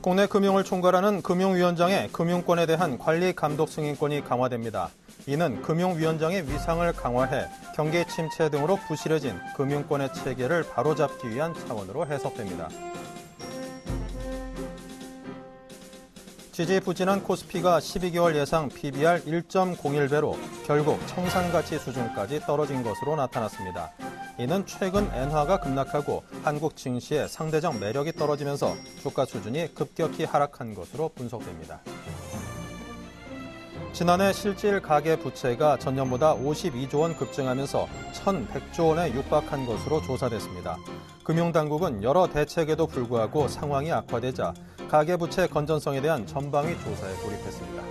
국내 금융을 총괄하는 금융위원장의 금융권에 대한 관리 감독 승인권이 강화됩니다. 이는 금융위원장의 위상을 강화해 경기 침체 등으로 부실해진 금융권의 체계를 바로잡기 위한 차원으로 해석됩니다. 지지부진한 코스피가 12개월 예상 PBR 1.01배로 결국 청산가치 수준까지 떨어진 것으로 나타났습니다. 이는 최근 엔화가 급락하고 한국 증시의 상대적 매력이 떨어지면서 주가 수준이 급격히 하락한 것으로 분석됩니다. 지난해 실질 가계 부채가 전년보다 52조 원 급증하면서 1,100조 원에 육박한 것으로 조사됐습니다. 금융당국은 여러 대책에도 불구하고 상황이 악화되자 가계부채 건전성에 대한 전방위 조사에 돌입했습니다.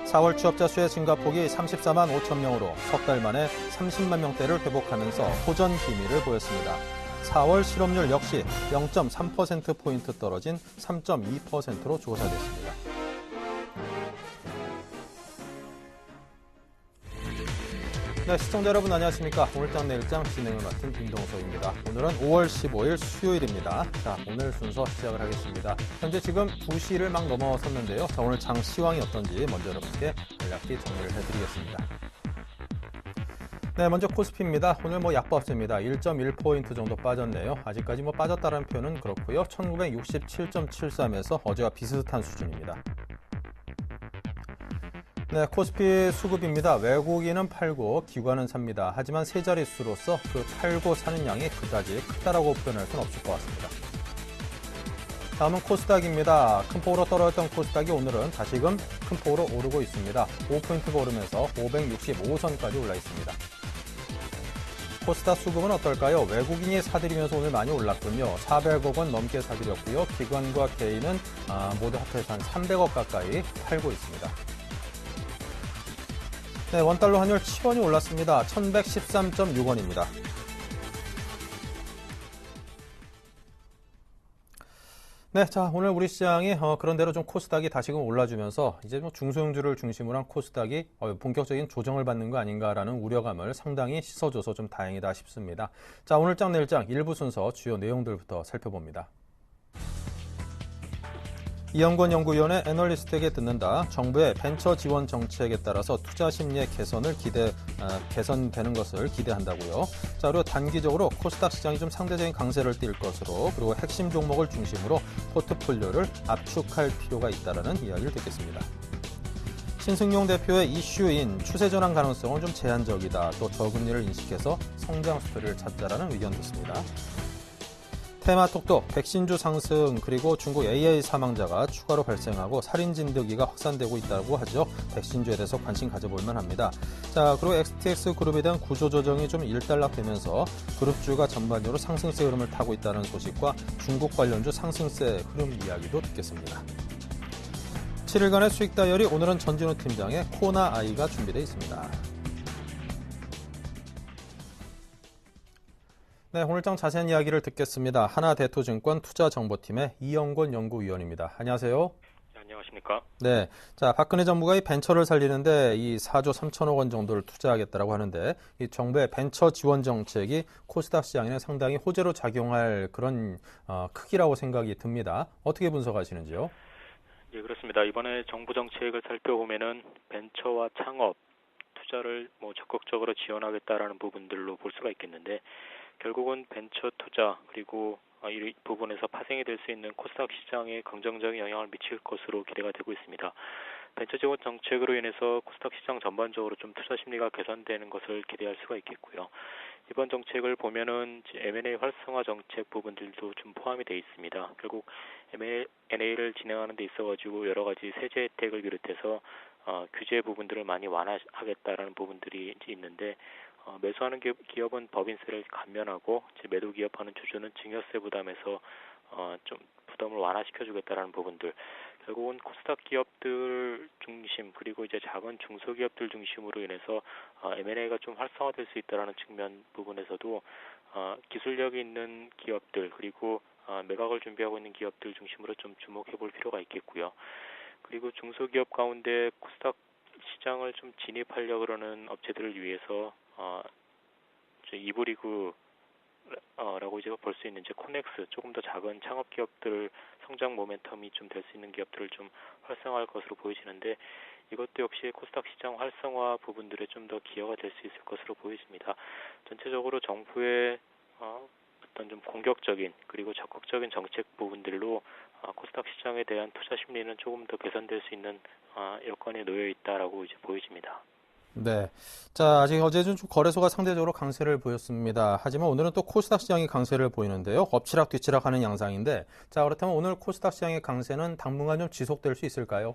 4월 취업자 수의 증가폭이 34만 5천 명으로 석 달 만에 30만 명대를 회복하면서 호전 기미를 보였습니다. 4월 실업률 역시 0.3%포인트 떨어진 3.2%로 조사됐습니다. 네, 시청자 여러분 안녕하십니까. 오늘장 내일장 진행을 맡은 김동석입니다. 오늘은 5월 15일 수요일입니다. 자, 오늘 순서 시작을 하겠습니다. 현재 지금 2시를 막 넘어섰는데요. 자, 오늘 장 시황이 어떤지 먼저 여러분께 간략히 정리를 해드리겠습니다. 네, 먼저 코스피입니다. 오늘 약보합세입니다. 1.1포인트 정도 빠졌네요. 아직까지 빠졌다는 표현은 그렇고요. 1967.73에서 어제와 비슷한 수준입니다. 네, 코스피 수급입니다. 외국인은 팔고 기관은 삽니다. 하지만 세 자릿수로서 그 팔고 사는 양이 그다지 크다라고 표현할 수는 없을 것 같습니다. 다음은 코스닥입니다. 큰 폭으로 떨어졌던 코스닥이 오늘은 다시금 큰 폭으로 오르고 있습니다. 5포인트가 오르면서 565선까지 올라 있습니다. 코스닥 수급은 어떨까요? 외국인이 사들이면서 오늘 많이 올랐군요. 400억 원 넘게 사들였고요. 기관과 개인은 모두 합해서 한 300억 가까이 팔고 있습니다. 네, 원달러 환율 10원이 올랐습니다. 1113.6원입니다. 네, 자, 오늘 우리 시장이 그런대로 좀 코스닥이 다시금 올라주면서 이제 중소형주를 중심으로 한 코스닥이 본격적인 조정을 받는 거 아닌가라는 우려감을 상당히 씻어줘서 좀 다행이다 싶습니다. 자, 오늘장 내일장 일부 순서 주요 내용들부터 살펴봅니다. 이영권 연구위원회 애널리스트에게 듣는다. 정부의 벤처 지원 정책에 따라서 투자 심리의 개선되는 것을 기대한다고요. 자, 그리고 단기적으로 코스닥 시장이 좀 상대적인 강세를 띌 것으로, 그리고 핵심 종목을 중심으로 포트폴리오를 압축할 필요가 있다는 이야기를 듣겠습니다. 신승용 대표의 이슈인 추세 전환 가능성은 좀 제한적이다. 또 저금리를 인식해서 성장 스토리를 찾자라는 의견 듣습니다. 테마톡톡, 백신주 상승, 그리고 중국 AI 사망자가 추가로 발생하고 살인 진드기가 확산되고 있다고 하죠. 백신주에 대해서 관심 가져볼 만합니다. 자, 그리고 XTX 그룹에 대한 구조조정이 좀 일단락되면서 그룹주가 전반적으로 상승세 흐름을 타고 있다는 소식과 중국 관련주 상승세 흐름 이야기도 듣겠습니다. 7일간의 수익 다이어리, 오늘은 전진우 팀장의 코나 아이가 준비되어 있습니다. 네, 오늘장 자세한 이야기를 듣겠습니다. 하나대투증권 투자정보팀의 이영권 연구위원입니다. 안녕하세요. 네, 안녕하십니까. 네, 자, 박근혜 정부가 이 벤처를 살리는데 이 4조 3천억 원 정도를 투자하겠다고 하는데 이 정부의 벤처 지원 정책이 코스닥 시장에는 상당히 호재로 작용할 그런 크기라고 생각이 듭니다. 어떻게 분석하시는지요? 예, 그렇습니다. 이번에 정부 정책을 살펴보면은 벤처와 창업, 투자를 적극적으로 지원하겠다라는 부분들로 볼 수가 있겠는데, 결국은 벤처 투자 그리고 이 부분에서 파생이 될 수 있는 코스닥 시장에 긍정적인 영향을 미칠 것으로 기대가 되고 있습니다. 벤처 지원 정책으로 인해서 코스닥 시장 전반적으로 좀 투자 심리가 개선되는 것을 기대할 수가 있겠고요. 이번 정책을 보면은 M&A 활성화 정책 부분들도 좀 포함이 되어 있습니다. 결국 M&A를 진행하는 데 있어가지고 여러 가지 세제 혜택을 비롯해서 규제 부분들을 많이 완화하겠다라는 부분들이 있는데, 매수하는 기업은 법인세를 감면하고 매도 기업하는 주주는 증여세 부담에서 좀 부담을 완화시켜주겠다라는 부분들, 결국은 코스닥 기업들 중심 그리고 이제 작은 중소기업들 중심으로 인해서 M&A가 좀 활성화될 수 있다라는 측면 부분에서도 기술력이 있는 기업들 그리고 매각을 준비하고 있는 기업들 중심으로 좀 주목해 볼 필요가 있겠고요. 그리고 중소기업 가운데 코스닥 시장을 좀 진입하려 그러는 업체들을 위해서 2부 리그 라고 이제 볼 수 있는 이제 코넥스 조금 더 작은 창업 기업들 성장 모멘텀이 좀 될 수 있는 기업들을 좀 활성화할 것으로 보여지는데 이것도 역시 코스닥 시장 활성화 부분들에 좀 더 기여가 될 수 있을 것으로 보여집니다. 전체적으로 정부의 어떤 좀 공격적인 그리고 적극적인 정책 부분들로 코스닥 시장에 대한 투자 심리는 조금 더 개선될 수 있는 여건에 놓여 있다라고 이제 보여집니다. 네. 자, 아직 어제는 좀 거래소가 상대적으로 강세를 보였습니다. 하지만 오늘은 또 코스닥 시장이 강세를 보이는데요. 엎치락 뒤치락 하는 양상인데, 자, 그렇다면 오늘 코스닥 시장의 강세는 당분간 좀 지속될 수 있을까요?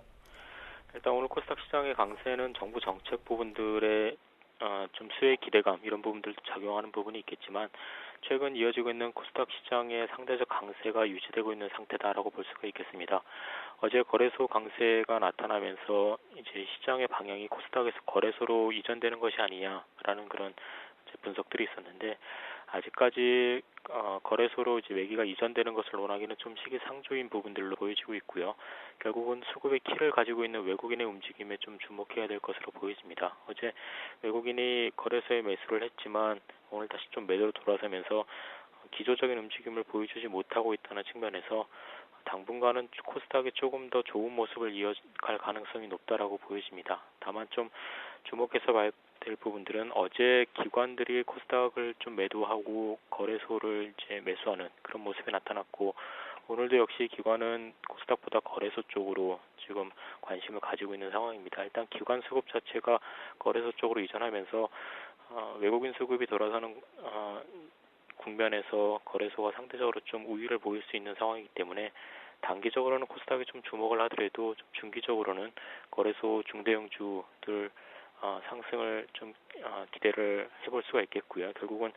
일단 오늘 코스닥 시장의 강세는 정부 정책 부분들의 좀 수혜 기대감 이런 부분들도 작용하는 부분이 있겠지만 최근 이어지고 있는 코스닥 시장의 상대적 강세가 유지되고 있는 상태다라고 볼 수가 있겠습니다. 어제 거래소 강세가 나타나면서 이제 시장의 방향이 코스닥에서 거래소로 이전되는 것이 아니냐라는 그런 분석들이 있었는데 아직까지 거래소로 이제 매기가 이전되는 것을 논하기는 좀 시기상조인 부분들로 보여지고 있고요. 결국은 수급의 키를 가지고 있는 외국인의 움직임에 좀 주목해야 될 것으로 보여집니다. 어제 외국인이 거래소에 매수를 했지만 오늘 다시 좀 매도로 돌아서면서 기조적인 움직임을 보여주지 못하고 있다는 측면에서 당분간은 코스닥이 조금 더 좋은 모습을 이어갈 가능성이 높다라고 보여집니다. 다만 좀 주목해서 봐야 될 부분들은 어제 기관들이 코스닥을 좀 매도하고 거래소를 이제 매수하는 그런 모습이 나타났고 오늘도 역시 기관은 코스닥보다 거래소 쪽으로 지금 관심을 가지고 있는 상황입니다. 일단 기관 수급 자체가 거래소 쪽으로 이전하면서 외국인 수급이 돌아서는 국면에서 거래소가 상대적으로 좀 우위를 보일 수 있는 상황이기 때문에 단기적으로는 코스닥이 좀 주목을 하더라도 좀 중기적으로는 거래소 중대형주들 상승을 좀 기대를 해볼 수가 있겠고요. 결국은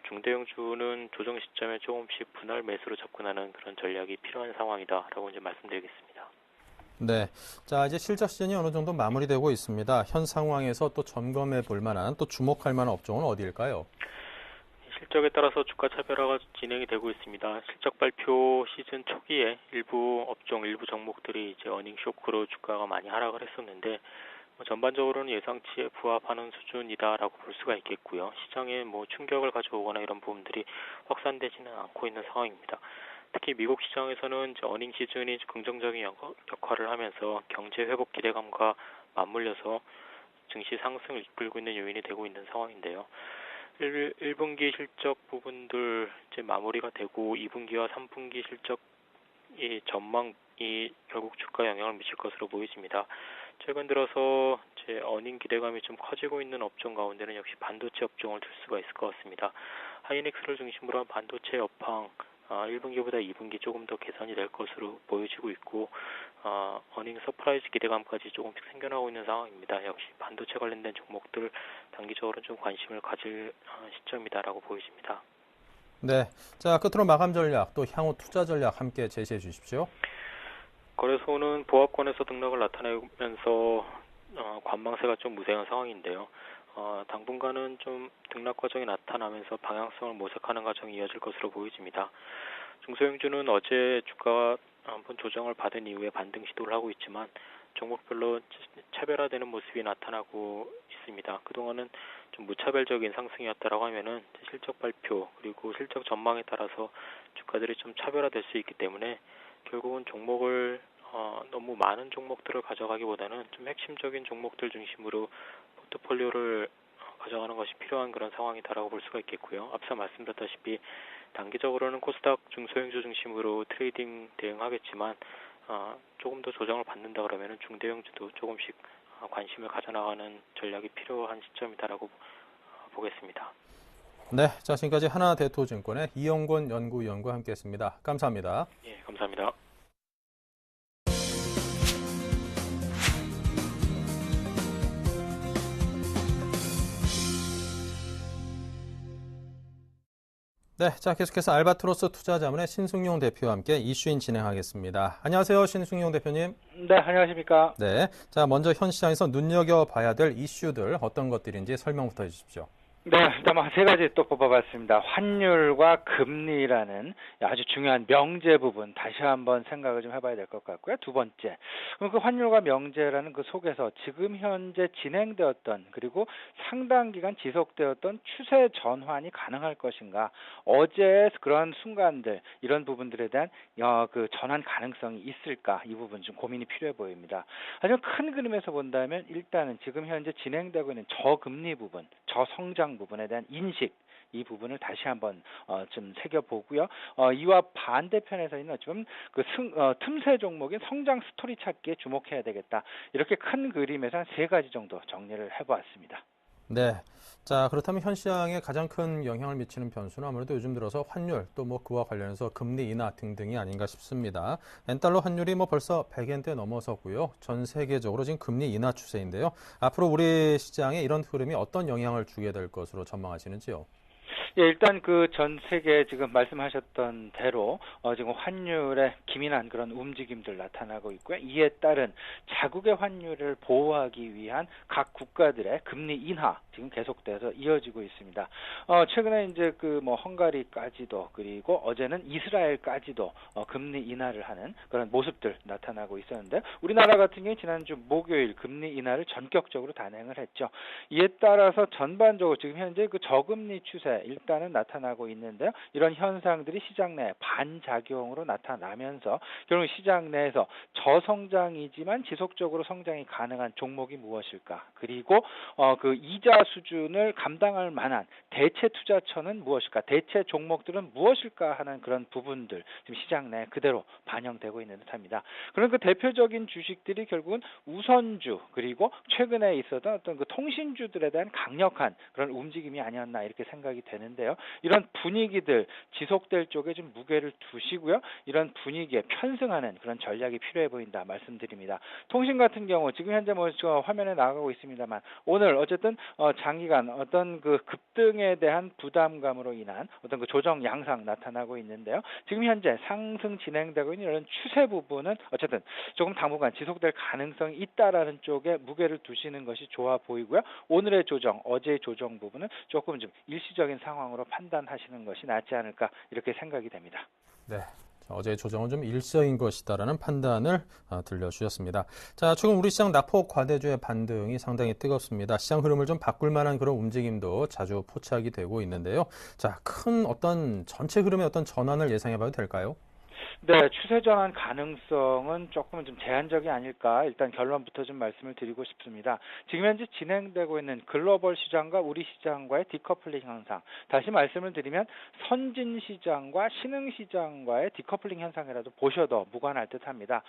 중대형주는 조정 시점에 조금씩 분할 매수로 접근하는 그런 전략이 필요한 상황이다라고 이제 말씀드리겠습니다. 네. 자, 이제 실적 시즌이 어느 정도 마무리되고 있습니다. 현 상황에서 또 점검해 볼 만한 또 주목할 만한 업종은 어디일까요? 실적에 따라서 주가 차별화가 진행이 되고 있습니다. 실적 발표 시즌 초기에 일부 업종, 일부 종목들이 이제 어닝 쇼크로 주가가 많이 하락을 했었는데 전반적으로는 예상치에 부합하는 수준이다라고 볼 수가 있겠고요. 시장에 충격을 가져오거나 이런 부분들이 확산되지는 않고 있는 상황입니다. 특히 미국 시장에서는 이제 어닝 시즌이 긍정적인 역할을 하면서 경제 회복 기대감과 맞물려서 증시 상승을 이끌고 있는 요인이 되고 있는 상황인데요. 1분기 실적 부분들 이제 마무리가 되고 2분기와 3분기 실적 이 전망이 결국 주가에 영향을 미칠 것으로 보여집니다. 최근 들어서 이제 어닝 기대감이 좀 커지고 있는 업종 가운데는 역시 반도체 업종을 들 수가 있을 것 같습니다. 하이닉스를 중심으로 한 반도체 업황 1분기보다 2분기 조금 더 개선이 될 것으로 보여지고 있고 어닝 서프라이즈 기대감까지 조금씩 생겨나고 있는 상황입니다. 역시 반도체 관련된 종목들 단기적으로 좀 관심을 가질 시점이다라고 보여집니다. 네. 자, 끝으로 마감 전략, 또 향후 투자 전략 함께 제시해 주십시오. 거래소는 보합권에서 등락을 나타내면서 관망세가 좀 무색한 상황인데요. 당분간은 좀 등락 과정이 나타나면서 방향성을 모색하는 과정이 이어질 것으로 보여집니다. 중소형주는 어제 주가가 한번 조정을 받은 이후에 반등 시도를 하고 있지만 종목별로 차별화되는 모습이 나타나고 있습니다. 그동안은 좀 무차별적인 상승이었다라고 하면은 실적 발표 그리고 실적 전망에 따라서 주가들이 좀 차별화될 수 있기 때문에 결국은 종목을 너무 많은 종목들을 가져가기보다는 좀 핵심적인 종목들 중심으로 포트폴리오를 가져가는 것이 필요한 그런 상황이다라고 볼 수가 있겠고요. 앞서 말씀드렸다시피 단기적으로는 코스닥 중소형주 중심으로 트레이딩 대응하겠지만 조금 더 조정을 받는다 그러면은 중대형주도 조금씩 관심을 가져나가는 전략이 필요한 시점이다라고 보겠습니다. 네, 자, 지금까지 하나대투증권의 이영권 연구위원과 함께했습니다. 감사합니다. 예, 감사합니다. 네, 자, 계속해서 알바트로스 투자자문의 신승용 대표와 함께 이슈인 진행하겠습니다. 안녕하세요, 신승용 대표님. 네, 안녕하십니까. 네, 자, 먼저 현 시장에서 눈여겨봐야 될 이슈들 어떤 것들인지 설명부터 해주십시오. 네, 일단 세 가지 또 뽑아봤습니다. 환율과 금리라는 아주 중요한 명제 부분 다시 한번 생각을 좀 해봐야 될 것 같고요. 두 번째, 그럼 그 환율과 명제라는 그 속에서 지금 현재 진행되었던 그리고 상당 기간 지속되었던 추세 전환이 가능할 것인가? 어제 그런 순간들 이런 부분들에 대한 그 전환 가능성이 있을까? 이 부분 좀 고민이 필요해 보입니다. 하지만 큰 그림에서 본다면 일단은 지금 현재 진행되고 있는 저금리 부분, 저성장 부분에 대한 인식 이 부분을 다시 한번 좀 새겨보고요. 이와 반대편에서 있는 좀 그 틈새 종목인 성장 스토리 찾기에 주목해야 되겠다. 이렇게 큰 그림에서 한 세 가지 정도 정리를 해보았습니다. 네. 자, 그렇다면 현 시장에 가장 큰 영향을 미치는 변수는 아무래도 요즘 들어서 환율 또 뭐 그와 관련해서 금리 인하 등등이 아닌가 싶습니다. 엔달러 환율이 뭐 벌써 100엔대 넘어섰고요. 전 세계적으로 지금 금리 인하 추세인데요. 앞으로 우리 시장에 이런 흐름이 어떤 영향을 주게 될 것으로 전망하시는지요? 예, 일단 그 전 세계 지금 말씀하셨던 대로 지금 환율에 기민한 그런 움직임들 나타나고 있고요. 이에 따른 자국의 환율을 보호하기 위한 각 국가들의 금리 인하 지금 계속돼서 이어지고 있습니다. 최근에 이제 그 뭐 헝가리까지도 그리고 어제는 이스라엘까지도 금리 인하를 하는 그런 모습들 나타나고 있었는데 우리나라 같은 경우 지난주 목요일 금리 인하를 전격적으로 단행을 했죠. 이에 따라서 전반적으로 지금 현재 그 저금리 추세 일단은 나타나고 있는데요. 이런 현상들이 시장 내 반작용으로 나타나면서 결국 시장 내에서 저성장이지만 지속적으로 성장이 가능한 종목이 무엇일까? 그리고 그 이자 수준을 감당할 만한 대체 투자처는 무엇일까? 대체 종목들은 무엇일까 하는 그런 부분들 지금 시장 내에 그대로 반영되고 있는 듯합니다. 그런 그 대표적인 주식들이 결국은 우선주 그리고 최근에 있었던 어떤 그 통신주들에 대한 강력한 그런 움직임이 아니었나 이렇게 생각이 되는데요. 이런 분위기들 지속될 쪽에 좀 무게를 두시고요. 이런 분위기에 편승하는 그런 전략이 필요해 보인다 말씀드립니다. 통신 같은 경우 지금 현재 뭐 화면에 나가고 있습니다만 오늘 어쨌든 장기간 어떤 그 급등에 대한 부담감으로 인한 어떤 그 조정 양상 나타나고 있는데요. 지금 현재 상승 진행되고 있는 이런 추세 부분은 어쨌든 조금 당분간 지속될 가능성이 있다라는 쪽에 무게를 두시는 것이 좋아 보이고요. 오늘의 조정, 어제의 조정 부분은 조금 좀 일시적인 상황으로 판단하시는 것이 낫지 않을까 이렇게 생각이 됩니다. 네. 어제의 조정은 좀 일시적인 것이다라는 판단을 들려주셨습니다. 자, 최근 우리 시장 낙폭 과대주의 반등이 상당히 뜨겁습니다. 시장 흐름을 좀 바꿀 만한 그런 움직임도 자주 포착이 되고 있는데요. 자, 큰 어떤 전체 흐름의 어떤 전환을 예상해봐도 될까요? 네, 추세 전환 가능성은 조금 좀 제한적이 아닐까 일단 결론부터 좀 말씀을 드리고 싶습니다. 지금 현재 진행되고 있는 글로벌 시장과 우리 시장과의 디커플링 현상, 다시 말씀을 드리면 선진 시장과 신흥 시장과의 디커플링 현상이라도 보셔도 무관할 듯합니다.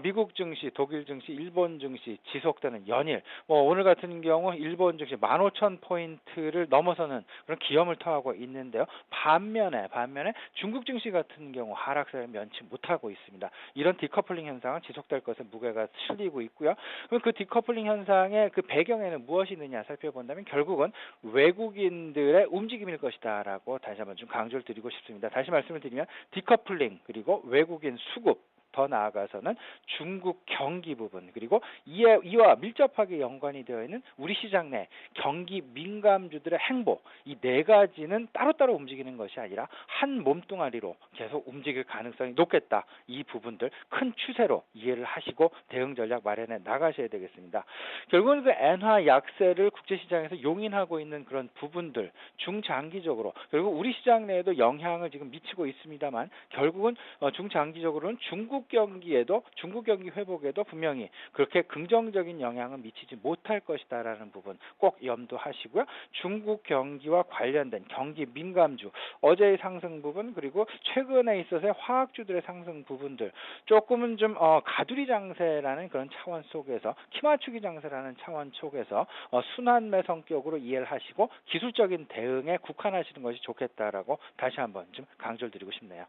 미국 증시, 독일 증시, 일본 증시 지속되는 연일, 오늘 같은 경우 일본 증시 15,000포인트를 넘어서는 그런 기염을 토하고 있는데요. 반면에 중국 증시 같은 경우 하락세를 면치 못하고 있습니다. 이런 디커플링 현상은 지속될 것에 무게가 실리고 있고요. 그럼 그 디커플링 현상의 그 배경에는 무엇이 있느냐 살펴본다면 결국은 외국인들의 움직임일 것이다라고 다시 한번 좀 강조를 드리고 싶습니다. 다시 말씀을 드리면 디커플링 그리고 외국인 수급 더 나아가서는 중국 경기 부분 그리고 이와 밀접하게 연관이 되어 있는 우리 시장 내 경기 민감주들의 행보 이 네 가지는 따로따로 움직이는 것이 아니라 한 몸뚱아리로 계속 움직일 가능성이 높겠다. 이 부분들 큰 추세로 이해를 하시고 대응 전략 마련해 나가셔야 되겠습니다. 결국은 그 엔화 약세를 국제시장에서 용인하고 있는 그런 부분들 중장기적으로 결국 우리 시장 내에도 영향을 지금 미치고 있습니다만 결국은 중장기적으로는 중국 경기 회복에도 분명히 그렇게 긍정적인 영향은 미치지 못할 것이다라는 부분 꼭 염두하시고요. 중국 경기와 관련된 경기 민감주 어제의 상승 부분 그리고 최근에 있어서의 화학주들의 상승 부분들 조금은 좀 가두리 장세라는 그런 차원 속에서 키맞추기 장세라는 차원 속에서 순환매 성격으로 이해를 하시고 기술적인 대응에 국한하시는 것이 좋겠다라고 다시 한번 좀 강조를 드리고 싶네요.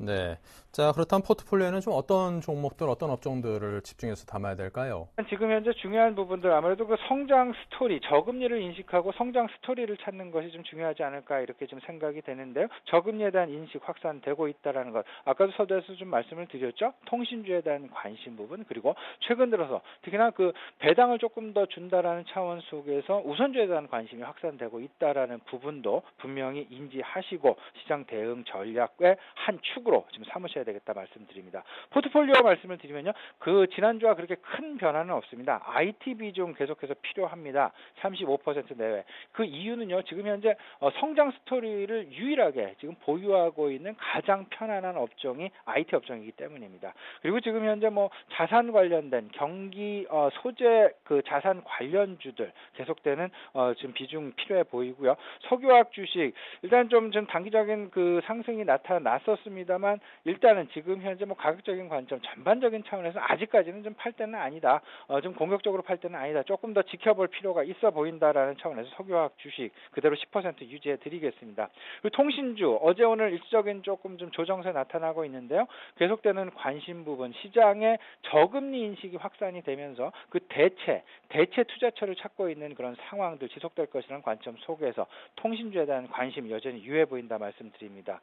네. 자, 그렇다면 포트폴리오에는 좀 어떤 종목들, 어떤 업종들을 집중해서 담아야 될까요? 지금 현재 중요한 부분들 아무래도 그 성장 스토리, 저금리를 인식하고 성장 스토리를 찾는 것이 좀 중요하지 않을까 이렇게 좀 생각이 되는데요. 저금리에 대한 인식 확산되고 있다라는 것. 아까도 서두에서 좀 말씀을 드렸죠. 통신주에 대한 관심 부분 그리고 최근 들어서 특히나 그 배당을 조금 더 준다라는 차원 속에서 우선주에 대한 관심이 확산되고 있다라는 부분도 분명히 인지하시고 시장 대응 전략의 한 축으로 지금 삼으셔야 되겠다 말씀드립니다. 포트폴리오 말씀을 드리면요. 그 지난주와 그렇게 큰 변화는 없습니다. IT 비중 계속해서 필요합니다. 35% 내외. 그 이유는요. 지금 현재 성장 스토리를 유일하게 지금 보유하고 있는 가장 편안한 업종이 IT 업종이기 때문입니다. 그리고 지금 현재 뭐 자산 관련된 경기 소재 그 자산 관련주들 계속되는 지금 비중 필요해 보이고요. 석유화학 주식 일단 좀 단기적인 그 상승이 나타났었습니다만 일단은 지금 현재 뭐 가격적인 관점 전반적인 차원에서 아직까지는 좀 팔 때는 아니다. 좀 공격적으로 팔 때는 아니다. 조금 더 지켜볼 필요가 있어 보인다라는 차원에서 석유화학 주식 그대로 10% 유지해 드리겠습니다. 그리고 통신주 어제 오늘 일시적인 조금 좀 조정세 나타나고 있는데요. 계속되는 관심 부분 시장의 저금리 인식이 확산이 되면서 그 대체 투자처를 찾고 있는 그런 상황들 지속될 것이라는 관점 속에서 통신주에 대한 관심이 여전히 유해 보인다 말씀드립니다.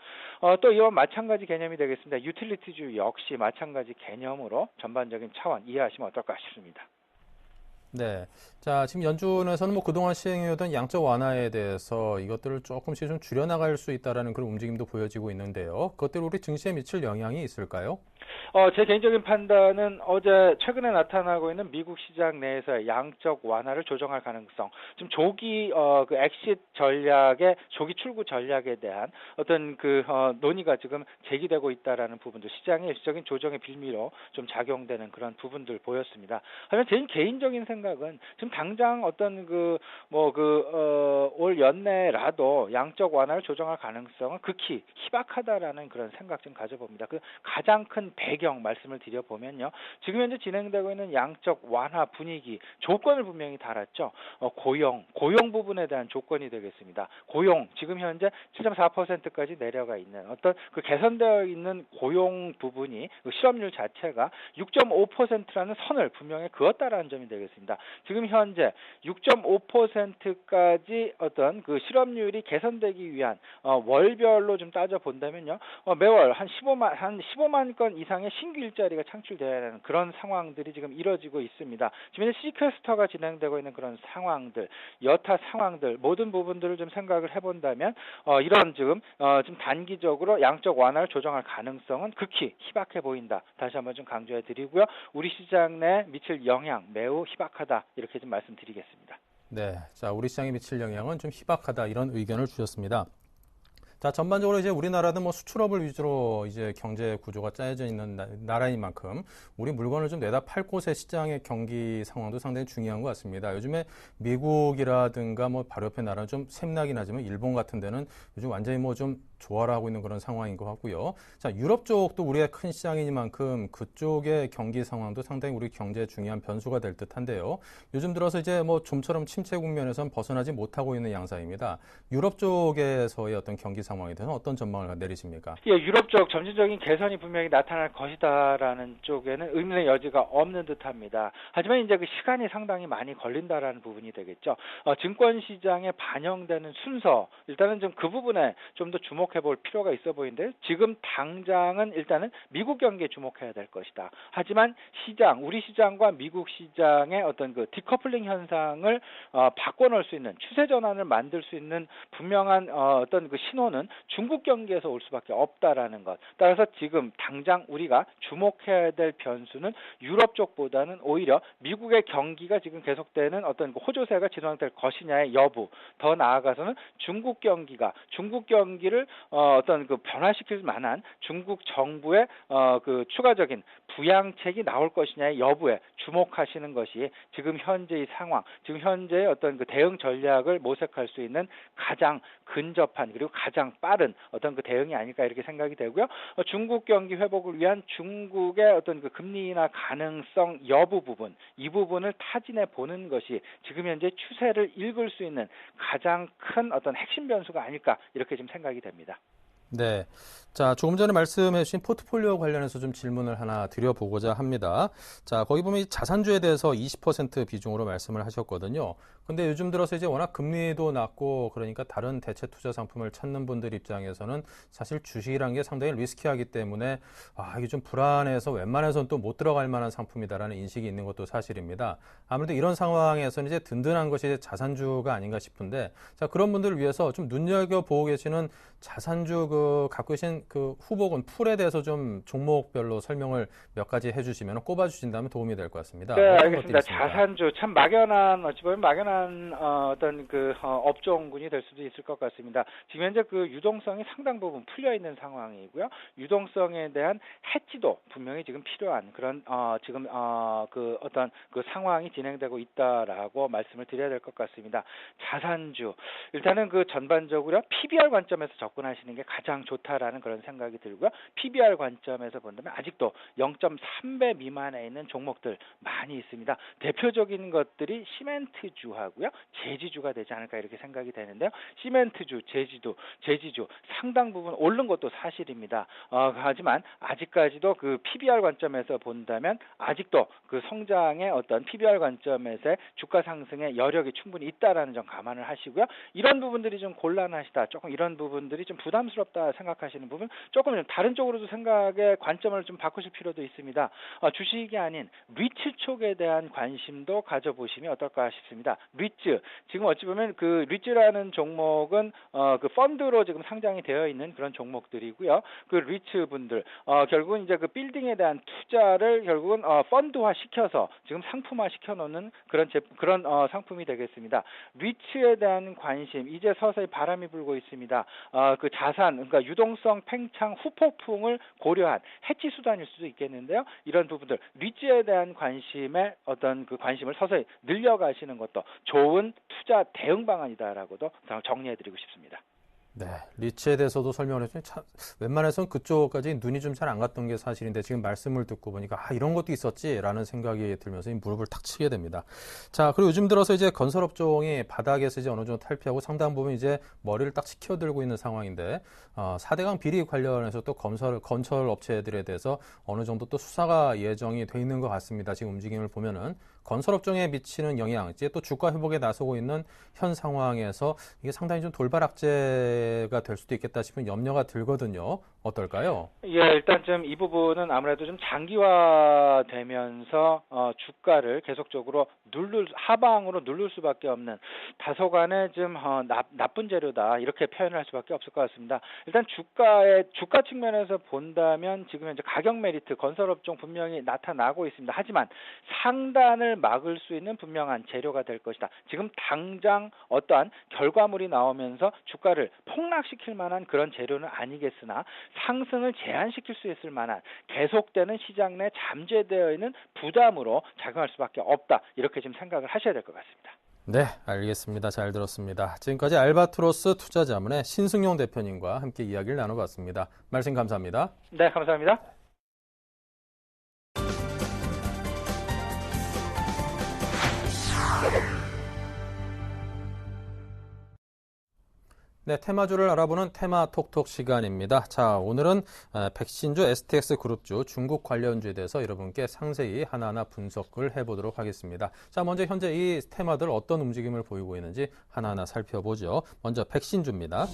또 이와 마찬가지 개념이 되겠습니다. 유틸리티주 역시 마찬가지 개념으로 전반적인 차원 이해하시면 어떨까 싶습니다. 네. 자, 지금 연준에서는 뭐 그동안 시행해오던 양적 완화에 대해서 이것들을 조금씩 좀 줄여나갈 수 있다라는 그런 움직임도 보여지고 있는데요. 그것들이 우리 증시에 미칠 영향이 있을까요? 제 개인적인 판단은 어제 최근에 나타나고 있는 미국 시장 내에서의 양적 완화를 조정할 가능성, 좀 조기 그 엑시트 전략의 조기 출구 전략에 대한 어떤 그 논의가 지금 제기되고 있다라는 부분도 시장의 일시적인 조정의 빌미로 좀 작용되는 그런 부분들 보였습니다. 하지만 제 개인적인 생각은 지금 당장 어떤 올 연내라도 양적 완화를 조정할 가능성은 극히 희박하다라는 그런 생각 좀 가져봅니다. 그 가장 큰 배경 말씀을 드려보면요. 지금 현재 진행되고 있는 양적 완화 분위기 조건을 분명히 달았죠. 고용 부분에 대한 조건이 되겠습니다. 고용 지금 현재 7.4%까지 내려가 있는 어떤 그 개선되어 있는 고용 부분이 그 실업률 자체가 6.5%라는 선을 분명히 그었다라는 점이 되겠습니다. 지금 현재 6.5%까지 어떤 그 실업률이 개선되기 위한 월별로 좀 따져 본다면요. 매월 한 15만 건 이상의 신규 일자리가 창출되어야 하는 그런 상황들이 지금 이뤄지고 있습니다. 지금 시퀘스터가 진행되고 있는 그런 상황들, 여타 상황들 모든 부분들을 좀 생각을 해본다면 이런 지금 좀 단기적으로 양적 완화를 조정할 가능성은 극히 희박해 보인다. 다시 한번 좀 강조해 드리고요. 우리 시장 내에 미칠 영향 매우 희박하다 이렇게 좀 말씀드리겠습니다. 네. 자, 우리 시장에 미칠 영향은 좀 희박하다 이런 의견을 주셨습니다. 자, 전반적으로 이제 우리나라는 뭐 수출업을 위주로 이제 경제 구조가 짜여져 있는 나라인 만큼 우리 물건을 좀 내다 팔 곳의 시장의 경기 상황도 상당히 중요한 것 같습니다. 요즘에 미국이라든가 뭐 바로 옆에 나라는 좀 샘나긴 하지만 일본 같은 데는 요즘 완전히 뭐 좀 조화를 하고 있는 그런 상황인 것 같고요. 자, 유럽 쪽도 우리의 큰 시장이니만큼 그쪽의 경기 상황도 상당히 우리 경제에 중요한 변수가 될 듯한데요. 요즘 들어서 이제 뭐 좀처럼 침체 국면에선 벗어나지 못하고 있는 양상입니다. 유럽 쪽에서의 어떤 경기 상황에 대해서 어떤 전망을 내리십니까? 예, 유럽 쪽 점진적인 개선이 분명히 나타날 것이다라는 쪽에는 의문의 여지가 없는 듯합니다. 하지만 이제 그 시간이 상당히 많이 걸린다라는 부분이 되겠죠. 증권 시장에 반영되는 순서 일단은 좀 그 부분에 좀 더 주목해 볼 필요가 있어 보이는데 지금 당장은 일단은 미국 경기에 주목해야 될 것이다. 하지만 우리 시장과 미국 시장의 어떤 그 디커플링 현상을 바꿔놓을 수 있는 추세 전환을 만들 수 있는 분명한 어떤 그 신호는 중국 경기에서 올 수밖에 없다라는 것. 따라서 지금 당장 우리가 주목해야 될 변수는 유럽 쪽보다는 오히려 미국의 경기가 지금 계속되는 어떤 그 호조세가 진행될 것이냐의 여부. 더 나아가서는 중국 경기를 어떤 그 변화시킬 만한 중국 정부의 그 추가적인 부양책이 나올 것이냐의 여부에 주목하시는 것이 지금 현재의 상황, 지금 현재의 어떤 그 대응 전략을 모색할 수 있는 가장 근접한 그리고 가장 빠른 어떤 그 대응이 아닐까 이렇게 생각이 되고요. 중국 경기 회복을 위한 중국의 어떤 그 금리 인하 가능성 여부 부분, 이 부분을 타진해 보는 것이 지금 현재 추세를 읽을 수 있는 가장 큰 어떤 핵심 변수가 아닐까 이렇게 좀 생각이 됩니다. 네. 자, 조금 전에 말씀해 주신 포트폴리오 관련해서 좀 질문을 하나 드려보고자 합니다. 자, 거기 보면 이 자산주에 대해서 20% 비중으로 말씀을 하셨거든요. 근데 요즘 들어서 이제 워낙 금리도 낮고 그러니까 다른 대체 투자 상품을 찾는 분들 입장에서는 사실 주식이란 게 상당히 리스키하기 때문에 이게 좀 불안해서 웬만해서는 또 못 들어갈 만한 상품이다라는 인식이 있는 것도 사실입니다. 아무래도 이런 상황에서는 이제 든든한 것이 이제 자산주가 아닌가 싶은데, 자, 그런 분들을 위해서 좀 눈여겨보고 계시는 자산주 갖고 계신 그 후보군 풀에 대해서 좀 종목별로 설명을 몇 가지 해주시면 꼽아주신다면 도움이 될 것 같습니다. 네, 알겠습니다. 자산주 참 막연한 어찌 보면 막연한 어떤 그 업종군이 될 수도 있을 것 같습니다. 지금 현재 그 유동성이 상당 부분 풀려 있는 상황이고요. 유동성에 대한 해지도 분명히 지금 필요한 그런 지금 그 어떤 그 상황이 진행되고 있다라고 말씀을 드려야 될 것 같습니다. 자산주 일단은 그 전반적으로 PBR 관점에서 접근하시는 게 가장 좋다라는 그런 생각이 들고요. PBR 관점에서 본다면 아직도 0.3배 미만에 있는 종목들 많이 있습니다. 대표적인 것들이 시멘트주하고요. 제지주가 되지 않을까 이렇게 생각이 되는데요. 시멘트주, 제지주 상당 부분 오른 것도 사실입니다. 하지만 아직까지도 그 PBR 관점에서 본다면 아직도 그 성장의 어떤 PBR 관점에서의 주가 상승의 여력이 충분히 있다라는 점 감안을 하시고요. 이런 부분들이 좀 곤란하시다. 조금 이런 부분들이 좀 부담스럽다 생각하시는 부분 조금 좀 다른 쪽으로도 생각의 관점을 좀 바꾸실 필요도 있습니다. 주식이 아닌 리츠 쪽에 대한 관심도 가져보시면 어떨까 싶습니다. 리츠 지금 어찌 보면 그 리츠라는 종목은 그 펀드로 지금 상장이 되어 있는 그런 종목들이고요. 그 리츠 분들 결국은 이제 그 빌딩에 대한 투자를 결국은 펀드화 시켜서 지금 상품화 시켜놓는 그런 상품이 되겠습니다. 리츠에 대한 관심 이제 서서히 바람이 불고 있습니다. 그 자산 그러니까 유동성 팽창 후폭풍을 고려한 해지 수단일 수도 있겠는데요. 이런 부분들 리츠에 대한 관심의 어떤 그 관심을 서서히 늘려가시는 것도 좋은 투자 대응 방안이다라고도 정리해드리고 싶습니다. 네, 리츠에 대해서도 설명을 해주니 웬만해서는 그쪽까지 눈이 좀 잘 안 갔던 게 사실인데 지금 말씀을 듣고 보니까 이런 것도 있었지라는 생각이 들면서 무릎을 탁 치게 됩니다. 자, 그리고 요즘 들어서 이제 건설업종이 바닥에서 이제 어느 정도 탈피하고 상당 부분 이제 머리를 딱 치켜들고 있는 상황인데 4대강 비리 관련해서 또 건설 업체들에 대해서 어느 정도 또 수사가 예정이 돼 있는 것 같습니다. 지금 움직임을 보면은 건설업종에 미치는 영향, 이제 또 주가 회복에 나서고 있는 현 상황에서 이게 상당히 좀 돌발악재가 될 수도 있겠다 싶은 염려가 들거든요. 어떨까요? 예, 일단 좀 이 부분은 아무래도 좀 장기화되면서 주가를 계속적으로 하방으로 누를 수밖에 없는 다소간의 좀 나쁜 재료다 이렇게 표현을 할 수밖에 없을 것 같습니다. 일단 주가 측면에서 본다면 지금 현재 가격 메리트 건설업종 분명히 나타나고 있습니다. 하지만 상단을 막을 수 있는 분명한 재료가 될 것이다. 지금 당장 어떠한 결과물이 나오면서 주가를 폭락시킬 만한 그런 재료는 아니겠으나 상승을 제한시킬 수 있을 만한 계속되는 시장 내 잠재되어 있는 부담으로 작용할 수밖에 없다. 이렇게 지금 생각을 하셔야 될 것 같습니다. 네, 알겠습니다. 잘 들었습니다. 지금까지 알바트로스 투자자문의 신승용 대표님과 함께 이야기를 나눠봤습니다. 말씀 감사합니다. 네, 감사합니다. 네, 테마주를 알아보는 테마톡톡 시간입니다. 자, 오늘은 백신주, STX 그룹주, 중국 관련주에 대해서 여러분께 상세히 하나하나 분석을 해보도록 하겠습니다. 자, 먼저 현재 이 테마들 어떤 움직임을 보이고 있는지 하나하나 살펴보죠. 먼저 백신주입니다.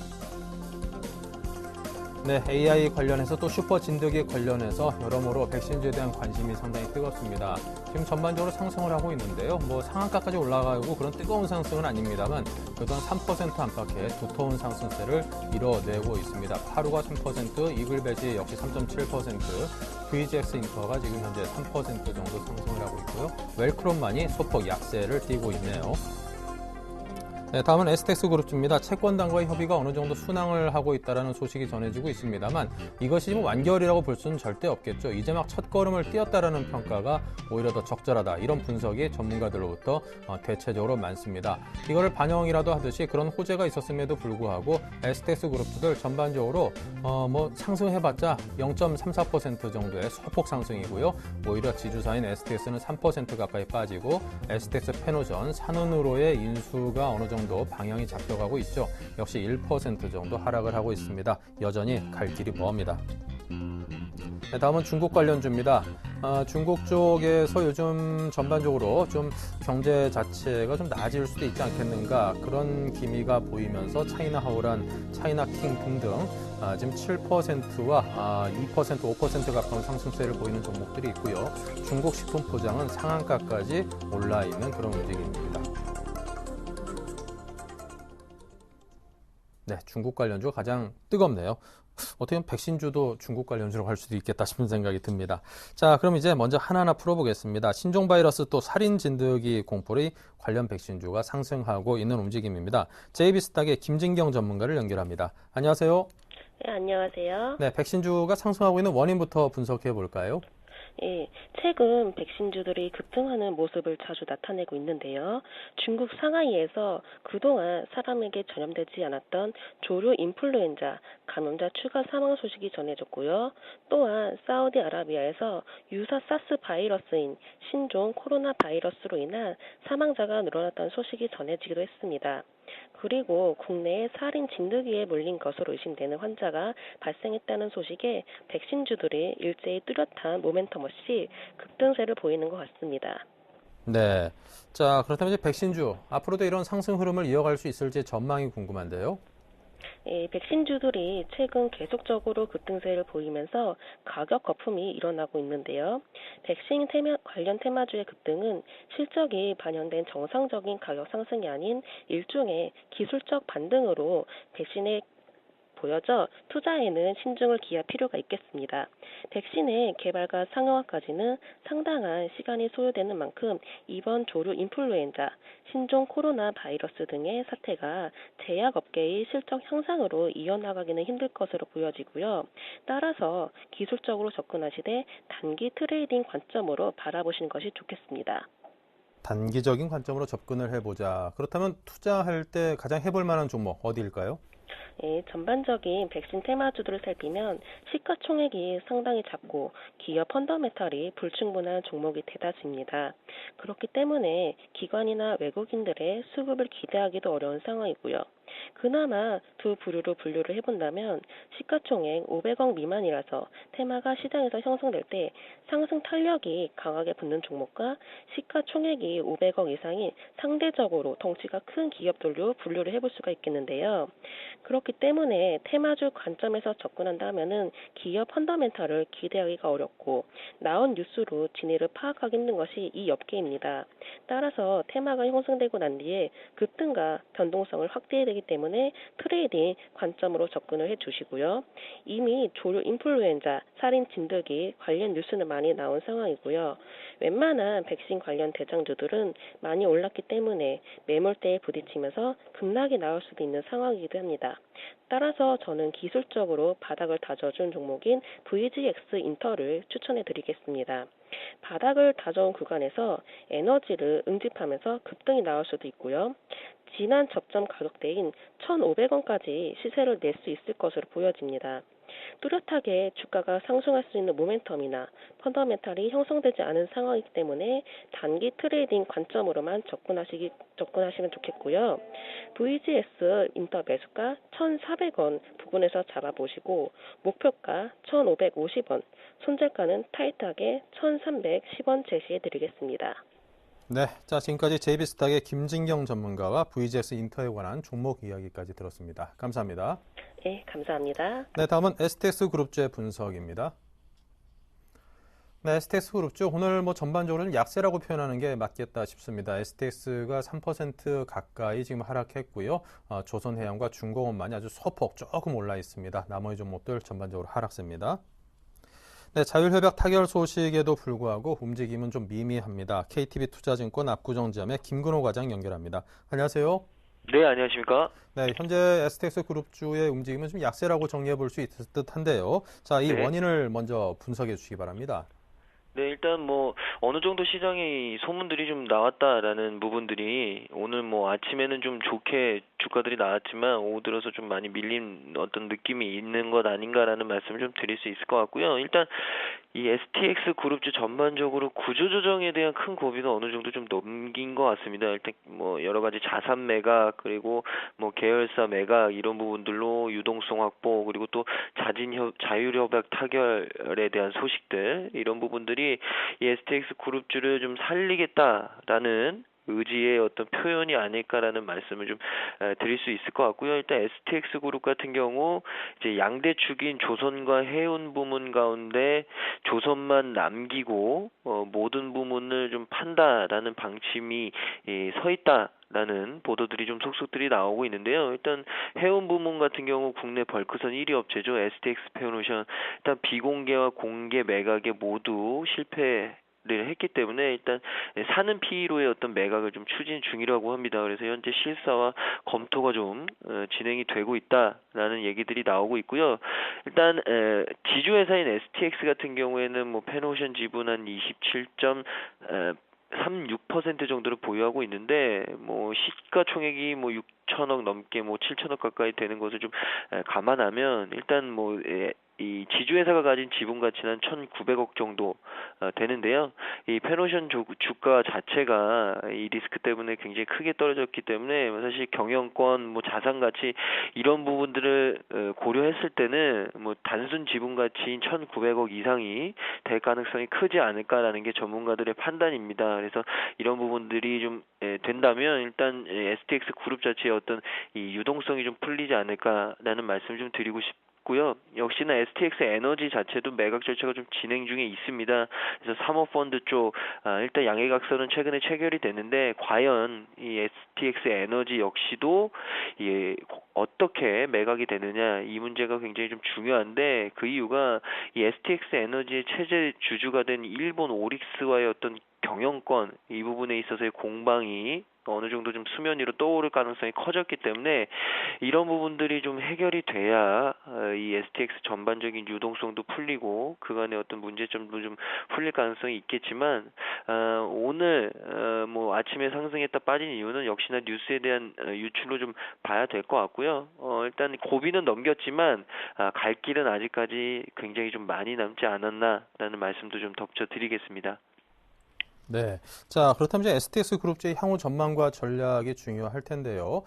네, AI 관련해서 또 슈퍼 진드기 관련해서 여러모로 백신주에 대한 관심이 상당히 뜨겁습니다. 지금 전반적으로 상승을 하고 있는데요. 상한가까지 올라가고 그런 뜨거운 상승은 아닙니다만 그동안 3% 안팎의 두터운 상승세를 이뤄내고 있습니다. 파루가 3%, 이글베지 역시 3.7%, VGX 인터가 지금 현재 3% 정도 상승을 하고 있고요. 웰크롬만이 소폭 약세를 띠고 있네요. 네, 다음은 STX 그룹주입니다. 채권단과의 협의가 어느 정도 순항을 하고 있다는 소식이 전해지고 있습니다만 이것이 완결이라고 볼 수는 절대 없겠죠. 이제 막 첫걸음을 띄었다라는 평가가 오히려 더 적절하다. 이런 분석이 전문가들로부터 대체적으로 많습니다. 이거를 반영이라도 하듯이 그런 호재가 있었음에도 불구하고 STX 그룹주들 전반적으로 상승해봤자 0.34% 정도의 소폭 상승이고요. 오히려 지주사인 STX는 3% 가까이 빠지고 STX 페노전, 산은으로의 인수가 어느 정도 정도 방향이 잡혀가고 있죠. 역시 1% 정도 하락을 하고 있습니다. 여전히 갈 길이 멉니다. 네, 다음은 중국 관련주입니다. 중국 쪽에서 요즘 전반적으로 좀 경제 자체가 좀 나아질 수도 있지 않겠는가 그런 기미가 보이면서 차이나하우란, 차이나킹 등등 지금 7%와 2%, 5% 가까운 상승세를 보이는 종목들이 있고요. 중국 식품 포장은 상한가까지 올라 있는 그런 움직임입니다. 네, 중국 관련주가 가장 뜨겁네요. 어떻게 보면 백신주도 중국 관련주로 갈 수도 있겠다 싶은 생각이 듭니다. 자, 그럼 이제 먼저 하나하나 풀어보겠습니다. 신종 바이러스 또 살인 진드기 공포의 관련 백신주가 상승하고 있는 움직임입니다. JB스탁의 김진경 전문가를 연결합니다. 안녕하세요. 네, 안녕하세요. 네, 백신주가 상승하고 있는 원인부터 분석해 볼까요? 예, 최근 백신주들이 급등하는 모습을 자주 나타내고 있는데요. 중국 상하이에서 그동안 사람에게 전염되지 않았던 조류 인플루엔자 감염자 추가 사망 소식이 전해졌고요. 또한 사우디아라비아에서 유사 사스 바이러스인 신종 코로나 바이러스로 인한 사망자가 늘어났다는 소식이 전해지기도 했습니다. 그리고 국내에 살인 진드기에 물린 것으로 의심되는 환자가 발생했다는 소식에 백신주들이 일제히 뚜렷한 모멘텀 없이 급등세를 보이는 것 같습니다. 네. 자, 그렇다면 이제 백신주, 앞으로도 이런 상승 흐름을 이어갈 수 있을지 전망이 궁금한데요. 백신주들이 최근 계속적으로 급등세를 보이면서 가격 거품이 일어나고 있는데요. 백신 관련 테마주의 급등은 실적이 반영된 정상적인 가격 상승이 아닌 일종의 기술적 반등으로 백신의 보여져 투자에는 신중을 기할 필요가 있겠습니다. 백신의 개발과 상용화까지는 상당한 시간이 소요되는 만큼 이번 조류 인플루엔자, 신종 코로나 바이러스 등의 사태가 제약업계의 실적 향상으로 이어나가기는 힘들 것으로 보여지고요. 따라서 기술적으로 접근하시되 단기 트레이딩 관점으로 바라보시는 것이 좋겠습니다. 단기적인 관점으로 접근을 해보자. 그렇다면 투자할 때 가장 해볼 만한 종목 어디일까요? 전반적인 백신 테마주들을 살피면 시가총액이 상당히 작고 기업 펀더멘털이 불충분한 종목이 대다수입니다. 그렇기 때문에 기관이나 외국인들의 수급을 기대하기도 어려운 상황이고요. 그나마 두 부류로 분류를 해본다면 시가총액 500억 미만이라서 테마가 시장에서 형성될 때 상승 탄력이 강하게 붙는 종목과 시가총액이 500억 이상인 상대적으로 덩치가 큰 기업들로 분류를 해볼 수가 있겠는데요. 그렇기 때문에 테마주 관점에서 접근한다면은 기업 펀더멘털을 기대하기가 어렵고 나온 뉴스로 진위를 파악하기 힘든 것이 이 업계입니다. 따라서 테마가 형성되고 난 뒤에 급등과 변동성을 확대해야 되기 때문에 트레이딩 관점으로 접근을 해주시고요. 이미 조류 인플루엔자, 살인 진드기 관련 뉴스는 많이 나온 상황이고요. 웬만한 백신 관련 대장주들은 많이 올랐기 때문에 매물대에 부딪히면서 급락이 나올 수도 있는 상황이기도 합니다. 따라서 저는 기술적으로 바닥을 다져준 종목인 VGX 인터를 추천해 드리겠습니다. 바닥을 다져온 구간에서 에너지를 응집하면서 급등이 나올 수도 있고요. 지난 접점 가격대인 1,500원까지 시세를 낼 수 있을 것으로 보여집니다. 뚜렷하게 주가가 상승할 수 있는 모멘텀이나 펀더멘탈이 형성되지 않은 상황이기 때문에 단기 트레이딩 관점으로만 접근하시면 좋겠고요. VGS 인터 매수가 1,400원 부근에서 잡아보시고 목표가 1,550원, 손절가는 타이트하게 1,310원 제시해 드리겠습니다. 네, 자 지금까지 JB스탁의 김진경 전문가와 VGX 인터에 관한 종목 이야기까지 들었습니다. 감사합니다. 네, 감사합니다. 네, 다음은 STX 그룹주의 분석입니다. 네, STX 그룹주 오늘 전반적으로 약세라고 표현하는 게 맞겠다 싶습니다. STX가 3% 가까이 지금 하락했고요. 조선해양과 중공업만이 아주 소폭 조금 올라 있습니다. 나머지 종목들 전반적으로 하락세입니다. 네, 자율협약 타결 소식에도 불구하고 움직임은 좀 미미합니다. KTB투자증권 압구정지점의 김근호 과장 연결합니다. 안녕하세요. 네, 안녕하십니까? 네, 현재 STX 그룹주의 움직임은 좀 약세라고 정리해 볼 수 있을 듯한데요. 자, 이 네. 원인을 먼저 분석해 주시기 바랍니다. 네, 일단 어느 정도 시장에 소문들이 좀 나왔다라는 부분들이 오늘 아침에는 좀 좋게 주가들이 나왔지만 오후 들어서 좀 많이 밀린 어떤 느낌이 있는 것 아닌가라는 말씀을 좀 드릴 수 있을 것 같고요. 일단 이 STX 그룹주 전반적으로 구조조정에 대한 큰 고비는 어느 정도 좀 넘긴 것 같습니다. 일단 뭐 여러 가지 자산 매각 그리고 뭐 계열사 매각 이런 부분들로 유동성 확보 그리고 또 자율협약 타결에 대한 소식들 이런 부분들이 이 STX 그룹주를 좀 살리겠다라는 의지의 어떤 표현이 아닐까라는 말씀을 좀 드릴 수 있을 것 같고요. 일단 STX 그룹 같은 경우 이제 양대 축인 조선과 해운 부문 가운데 조선만 남기고 모든 부문을 좀 판다라는 방침이 서 있다. 라는 보도들이 좀 속속들이 나오고 있는데요. 일단 해운 부문 같은 경우 국내 벌크선 1위 업체죠. STX 페노션 일단 비공개와 공개 매각에 모두 실패 를 했기 때문에 일단 사는 피로의 어떤 매각을 좀 추진 중이라고 합니다. 그래서 현재 실사와 검토가 좀 진행이 되고 있다라는 얘기들이 나오고 있고요. 일단 지주회사인 STX 같은 경우에는 뭐 페노션 지분 한 27.36% 정도를 보유하고 있는데 뭐 시가총액이 뭐 6천억 넘게 뭐 7천억 가까이 되는 것을 좀 감안하면 일단 뭐 이 지주회사가 가진 지분 가치는 1,900억 정도 되는데요. 이 페노션 주가 자체가 이 리스크 때문에 굉장히 크게 떨어졌기 때문에 사실 경영권, 뭐 자산 가치 이런 부분들을 고려했을 때는 뭐 단순 지분 가치인 1,900억 이상이 될 가능성이 크지 않을까라는 게 전문가들의 판단입니다. 그래서 이런 부분들이 좀 된다면 일단 STX 그룹 자체의 어떤 이 유동성이 좀 풀리지 않을까라는 말씀을 좀 드리고 싶고요. 역시나 STX 에너지 자체도 매각 절차가 좀 진행 중에 있습니다. 그래서 사모펀드 쪽 일단 양해각서는 최근에 체결이 됐는데 과연 이 STX 에너지 역시도 어떻게 매각이 되느냐 이 문제가 굉장히 좀 중요한데 그 이유가 이 STX 에너지의 체제 주주가 된 일본 오릭스와의 어떤 경영권 이 부분에 있어서의 공방이 어느 정도 좀 수면 위로 떠오를 가능성이 커졌기 때문에 이런 부분들이 좀 해결이 돼야 이 STX 전반적인 유동성도 풀리고 그간의 어떤 문제점도 좀 풀릴 가능성이 있겠지만 오늘 뭐 아침에 상승했다 빠진 이유는 역시나 뉴스에 대한 유출로 좀 봐야 될 것 같고요. 일단 고비는 넘겼지만 갈 길은 아직까지 굉장히 좀 많이 남지 않았나라는 말씀도 좀 덧붙여드리겠습니다. 네. 자, 그렇다면 이제 STX 그룹주의 향후 전망과 전략이 중요할 텐데요.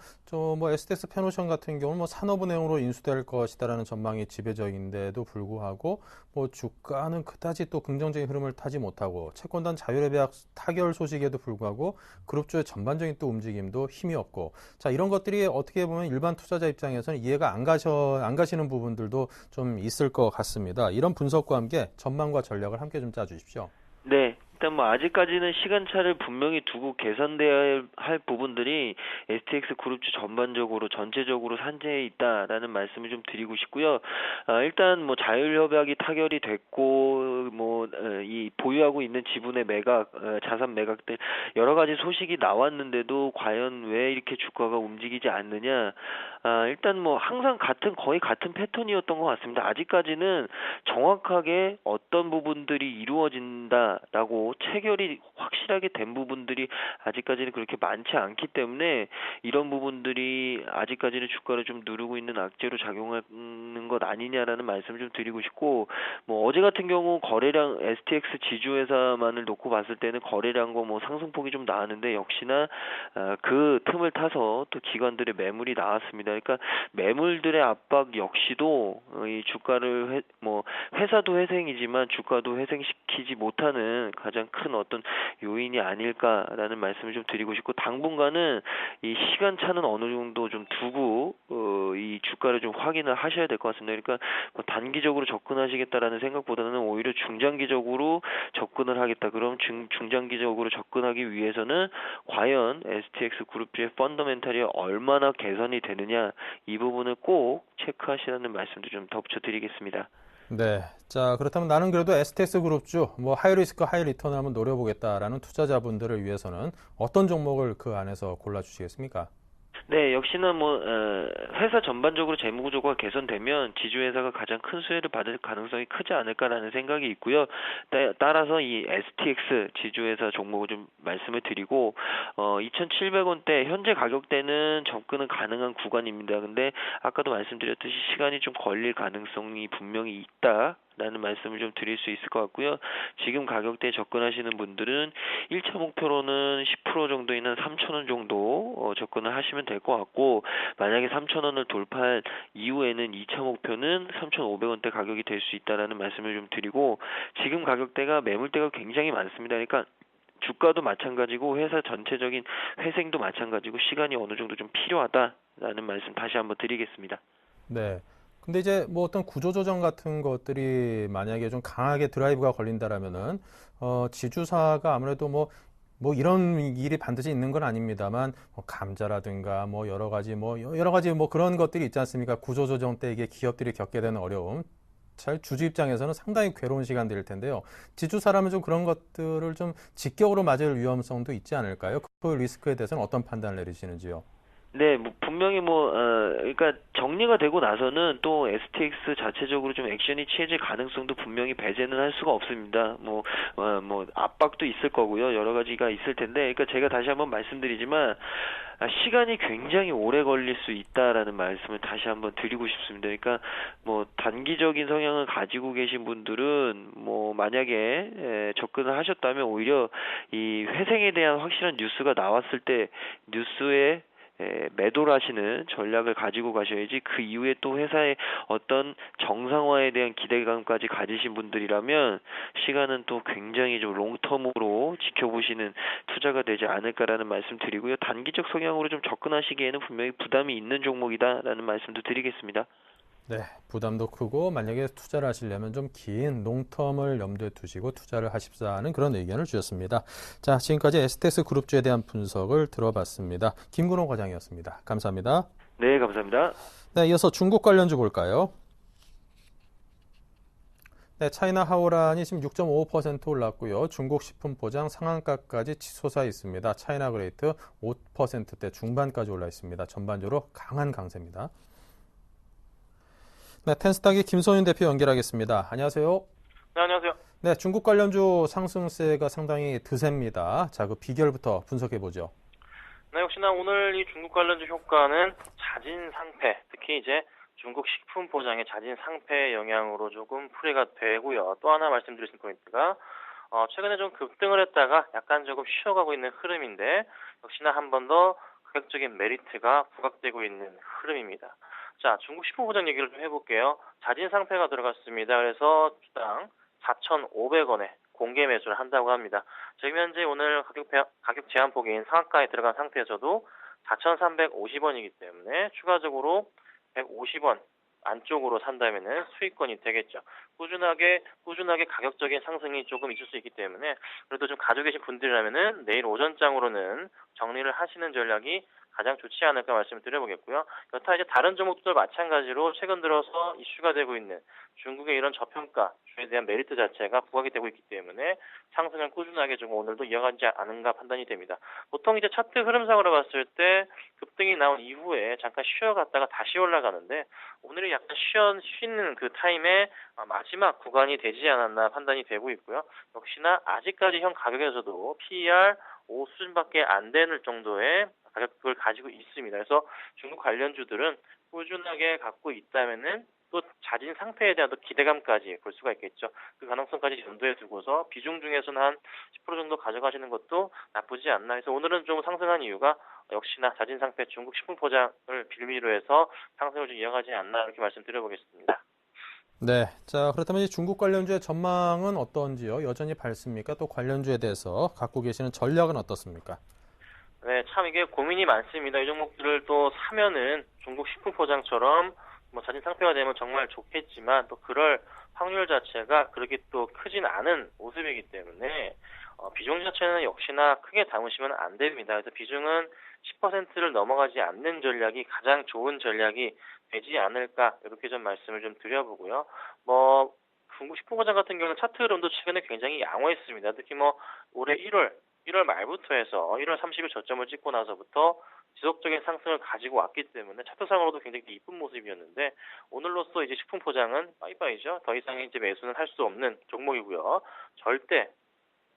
뭐 STX 페노션 같은 경우는 뭐 산업은행으로 인수될 것이다라는 전망이 지배적인데도 불구하고 뭐 주가는 그다지 또 긍정적인 흐름을 타지 못하고 채권단 자율협약 타결 소식에도 불구하고 그룹주의 전반적인 또 움직임도 힘이 없고 자, 이런 것들이 어떻게 보면 일반 투자자 입장에서는 이해가 안 가시는 부분들도 좀 있을 것 같습니다. 이런 분석과 함께 전망과 전략을 함께 좀 짜주십시오. 네. 일단 뭐 아직까지는 시간차를 분명히 두고 개선돼야 할 부분들이 STX 그룹주 전반적으로 전체적으로 산재해 있다라는 말씀을 좀 드리고 싶고요. 일단 뭐 자율협약이 타결이 됐고 뭐 이 보유하고 있는 지분의 매각, 자산 매각들 여러 가지 소식이 나왔는데도 과연 왜 이렇게 주가가 움직이지 않느냐? 일단 뭐 항상 거의 같은 패턴이었던 것 같습니다. 아직까지는 정확하게 어떤 부분들이 이루어진다라고 체결이 확실하게 된 부분들이 아직까지는 그렇게 많지 않기 때문에 이런 부분들이 아직까지는 주가를 좀 누르고 있는 악재로 작용하는 것 아니냐라는 말씀을 좀 드리고 싶고 뭐 어제 같은 경우 거래량 STX 지주회사만을 놓고 봤을 때는 거래량과 뭐 상승폭이 좀 나왔는데 역시나 그 틈을 타서 또 기관들의 매물이 나왔습니다. 그러니까 매물들의 압박 역시도 이 주가를 회사도 회생이지만 주가도 회생시키지 못하는 가장 큰 어떤 요인이 아닐까라는 말씀을 좀 드리고 싶고 당분간은 이 시간차는 어느 정도 좀 두고 이 주가를 좀 확인을 하셔야 될 것 같습니다. 그러니까 뭐 단기적으로 접근하시겠다라는 생각보다는 오히려 중장기적으로 접근을 하겠다. 그럼 중장기적으로 접근하기 위해서는 과연 STX 그룹주의 펀더멘탈이 얼마나 개선이 되느냐 이 부분을 꼭 체크하시라는 말씀도 좀 덧붙여드리겠습니다. 네. 자, 그렇다면 나는 그래도 STX 그룹주, 뭐 하이리스크 하이리턴을 한번 노려보겠다라는 투자자분들을 위해서는 어떤 종목을 그 안에서 골라주시겠습니까? 네, 역시나 뭐 회사 전반적으로 재무 구조가 개선되면 지주회사가 가장 큰 수혜를 받을 가능성이 크지 않을까라는 생각이 있고요. 따라서 이 STX 지주회사 종목을 좀 말씀을 드리고 2,700원대 현재 가격대는 접근은 가능한 구간입니다. 근데 아까도 말씀드렸듯이 시간이 좀 걸릴 가능성이 분명히 있다. 라는 말씀을 좀 드릴 수 있을 것 같고요. 지금 가격대에 접근하시는 분들은 1차 목표로는 10% 정도 있는 3,000원 정도 접근을 하시면 될 것 같고, 만약에 3,000원을 돌파할 이후에는 2차 목표는 3,500원대 가격이 될 수 있다라는 말씀을 좀 드리고, 지금 가격대가 매물대가 굉장히 많습니다. 그러니까 주가도 마찬가지고 회사 전체적인 회생도 마찬가지고 시간이 어느 정도 좀 필요하다라는 말씀 다시 한번 드리겠습니다. 네. 근데 이제 뭐 어떤 구조조정 같은 것들이 만약에 좀 강하게 드라이브가 걸린다라면은, 지주사가 아무래도 뭐 이런 일이 반드시 있는 건 아닙니다만, 뭐 감자라든가 뭐 여러 가지 뭐 그런 것들이 있지 않습니까? 구조조정 때 이게 기업들이 겪게 되는 어려움. 잘 주주 입장에서는 상당히 괴로운 시간들일 텐데요. 지주사라면 좀 그런 것들을 좀 직격으로 맞을 위험성도 있지 않을까요? 그 리스크에 대해서는 어떤 판단을 내리시는지요? 네, 뭐 분명히 그러니까 정리가 되고 나서는 또 STX 자체적으로 좀 액션이 취해질 가능성도 분명히 배제는 할 수가 없습니다. 뭐 압박도 있을 거고요, 여러 가지가 있을 텐데, 그러니까 제가 다시 한번 말씀드리지만 시간이 굉장히 오래 걸릴 수 있다라는 말씀을 다시 한번 드리고 싶습니다. 그러니까 뭐 단기적인 성향을 가지고 계신 분들은 뭐 만약에 접근을 하셨다면 오히려 이 회생에 대한 확실한 뉴스가 나왔을 때 뉴스에 매도를 하시는 전략을 가지고 가셔야지, 그 이후에 또 회사의 어떤 정상화에 대한 기대감까지 가지신 분들이라면 시간은 또 굉장히 좀 롱텀으로 지켜보시는 투자가 되지 않을까라는 말씀 드리고요. 단기적 성향으로 좀 접근하시기에는 분명히 부담이 있는 종목이다라는 말씀도 드리겠습니다. 네, 부담도 크고 만약에 투자를 하시려면 좀 긴 롱텀을 염두에 두시고 투자를 하십사는 그런 의견을 주셨습니다. 자, 지금까지 STS 그룹주에 대한 분석을 들어봤습니다. 김근호 과장이었습니다. 감사합니다. 네, 감사합니다. 네, 이어서 중국 관련주 볼까요? 네, 차이나 하오란이 지금 6.5% 올랐고요. 중국 식품 포장 상한가까지 치솟아 있습니다. 차이나 그레이트 5%대 중반까지 올라 있습니다. 전반적으로 강한 강세입니다. 네, 텐스탁의 김소윤 대표 연결하겠습니다. 안녕하세요. 네, 안녕하세요. 네, 중국 관련주 상승세가 상당히 드셉니다. 자, 그 비결부터 분석해보죠. 네, 역시나 오늘 이 중국 관련주 효과는 자진 상패, 특히 이제 중국 식품 포장의 자진 상패의 영향으로 조금 풀이가 되고요. 또 하나 말씀드릴 수 있는 포인트가 최근에 좀 급등을 했다가 약간 조금 쉬어가고 있는 흐름인데, 역시나 한 번 더 가격적인 메리트가 부각되고 있는 흐름입니다. 자, 중국 식품 포장 얘기를 좀 해볼게요. 자진 상패가 들어갔습니다. 그래서 주당 4,500원에 공개 매수를 한다고 합니다. 지금 현재 오늘 가격 제한폭인 상한가에 들어간 상태에서도 4,350원이기 때문에 추가적으로 150원 안쪽으로 산다면은 수익권이 되겠죠. 꾸준하게 가격적인 상승이 조금 있을 수 있기 때문에 그래도 좀 가지고 계신 분들이라면은 내일 오전장으로는 정리를 하시는 전략이 가장 좋지 않을까 말씀을 드려보겠고요. 여타 이제 다른 종목들 마찬가지로 최근 들어서 이슈가 되고 있는 중국의 이런 저평가주에 대한 메리트 자체가 부각이 되고 있기 때문에 상승을 꾸준하게 좀 오늘도 이어가지 않은가 판단이 됩니다. 보통 이제 차트 흐름상으로 봤을 때 급등이 나온 이후에 잠깐 쉬어갔다가 다시 올라가는데, 오늘이 약간 쉬는 그 타임에 마지막 구간이 되지 않았나 판단이 되고 있고요. 역시나 아직까지 현 가격에서도 PER 5 수준밖에 안 되는 정도의 가격을 가지고 있습니다. 그래서 중국 관련주들은 꾸준하게 갖고 있다면은 또 자진 상패에 대한 또 기대감까지 볼 수가 있겠죠. 그 가능성까지 염두에 두고서 비중 중에서는 한 10% 정도 가져가시는 것도 나쁘지 않나 해서 오늘은 좀 상승한 이유가 역시나 자진 상패 중국 식품 포장을 빌미로 해서 상승을 좀 이어가지 않나 이렇게 말씀드려보겠습니다. 네, 자, 그렇다면 이 중국 관련주의 전망은 어떤지요? 여전히 밝습니까? 또 관련주에 대해서 갖고 계시는 전략은 어떻습니까? 네, 참 이게 고민이 많습니다. 이 종목들을 또 사면은 중국 식품 포장처럼 뭐 자진 상패가 되면 정말 좋겠지만 또 그럴 확률 자체가 그렇게 또 크진 않은 모습이기 때문에 비중 자체는 역시나 크게 담으시면 안 됩니다. 그래서 비중은 10%를 넘어가지 않는 전략이 가장 좋은 전략이 되지 않을까 이렇게 좀 말씀을 좀 드려보고요. 뭐 중국 식품 포장 같은 경우는 차트 흐름도 최근에 굉장히 양호했습니다. 특히 뭐 올해 1월 말부터 해서 1월 30일 저점을 찍고 나서부터 지속적인 상승을 가지고 왔기 때문에 차트상으로도 굉장히 이쁜 모습이었는데, 오늘로써 이제 식품 포장은 빠이빠이죠. 더 이상 이제 매수는 할 수 없는 종목이고요. 절대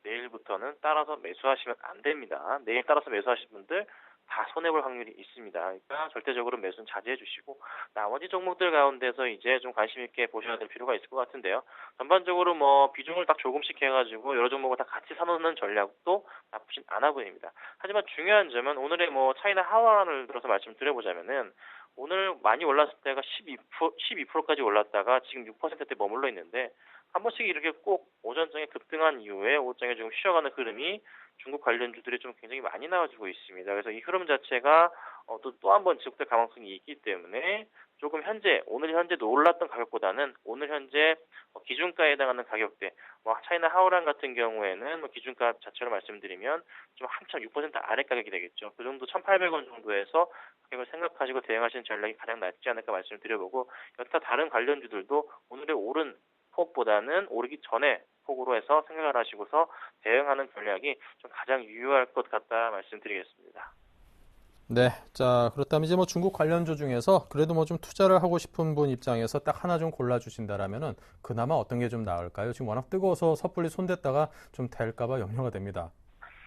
내일부터는 따라서 매수하시면 안 됩니다. 내일 따라서 매수하신 분들 다 손해볼 확률이 있습니다. 그러니까 절대적으로 매수는 자제해 주시고 나머지 종목들 가운데서 이제 좀 관심 있게 보셔야 될 필요가 있을 것 같은데요. 전반적으로 뭐 비중을 딱 조금씩 해가지고 여러 종목을 다 같이 사놓는 전략도 나쁘진 않아 보입니다. 하지만 중요한 점은 오늘의 뭐 차이나 하원을 들어서 말씀드려보자면은 오늘 많이 올랐을 때가 12%까지 올랐다가 지금 6%대 머물러 있는데 한 번씩 이렇게 꼭 오전장에 급등한 이후에 오후장에 좀 쉬어가는 흐름이 중국 관련주들이 좀 굉장히 많이 나와주고 있습니다. 그래서 이 흐름 자체가 또 한 번 지속될 가능성이 있기 때문에 조금 오늘 현재 놀랐던 가격보다는 오늘 현재 기준가에 해당하는 가격대, 뭐 차이나 하오란 같은 경우에는 뭐 기준가 자체로 말씀드리면 좀 한참 6% 아래 가격이 되겠죠. 그 정도 1,800원 정도에서 가격을 생각하시고 대응하시는 전략이 가장 낫지 않을까 말씀을 드려보고, 여타 다른 관련주들도 오늘의 오른 폭보다는 오르기 전에 폭으로 해서 생각을 하시고서 대응하는 전략이 좀 가장 유효할 것 같다 말씀드리겠습니다. 네, 자 그렇다면 이제 뭐 중국 관련주 중에서 그래도 뭐 좀 투자를 하고 싶은 분 입장에서 딱 하나 좀 골라주신다라면은 그나마 어떤 게 좀 나을까요? 지금 워낙 뜨거워서 섣불리 손댔다가 좀 될까봐 염려가 됩니다.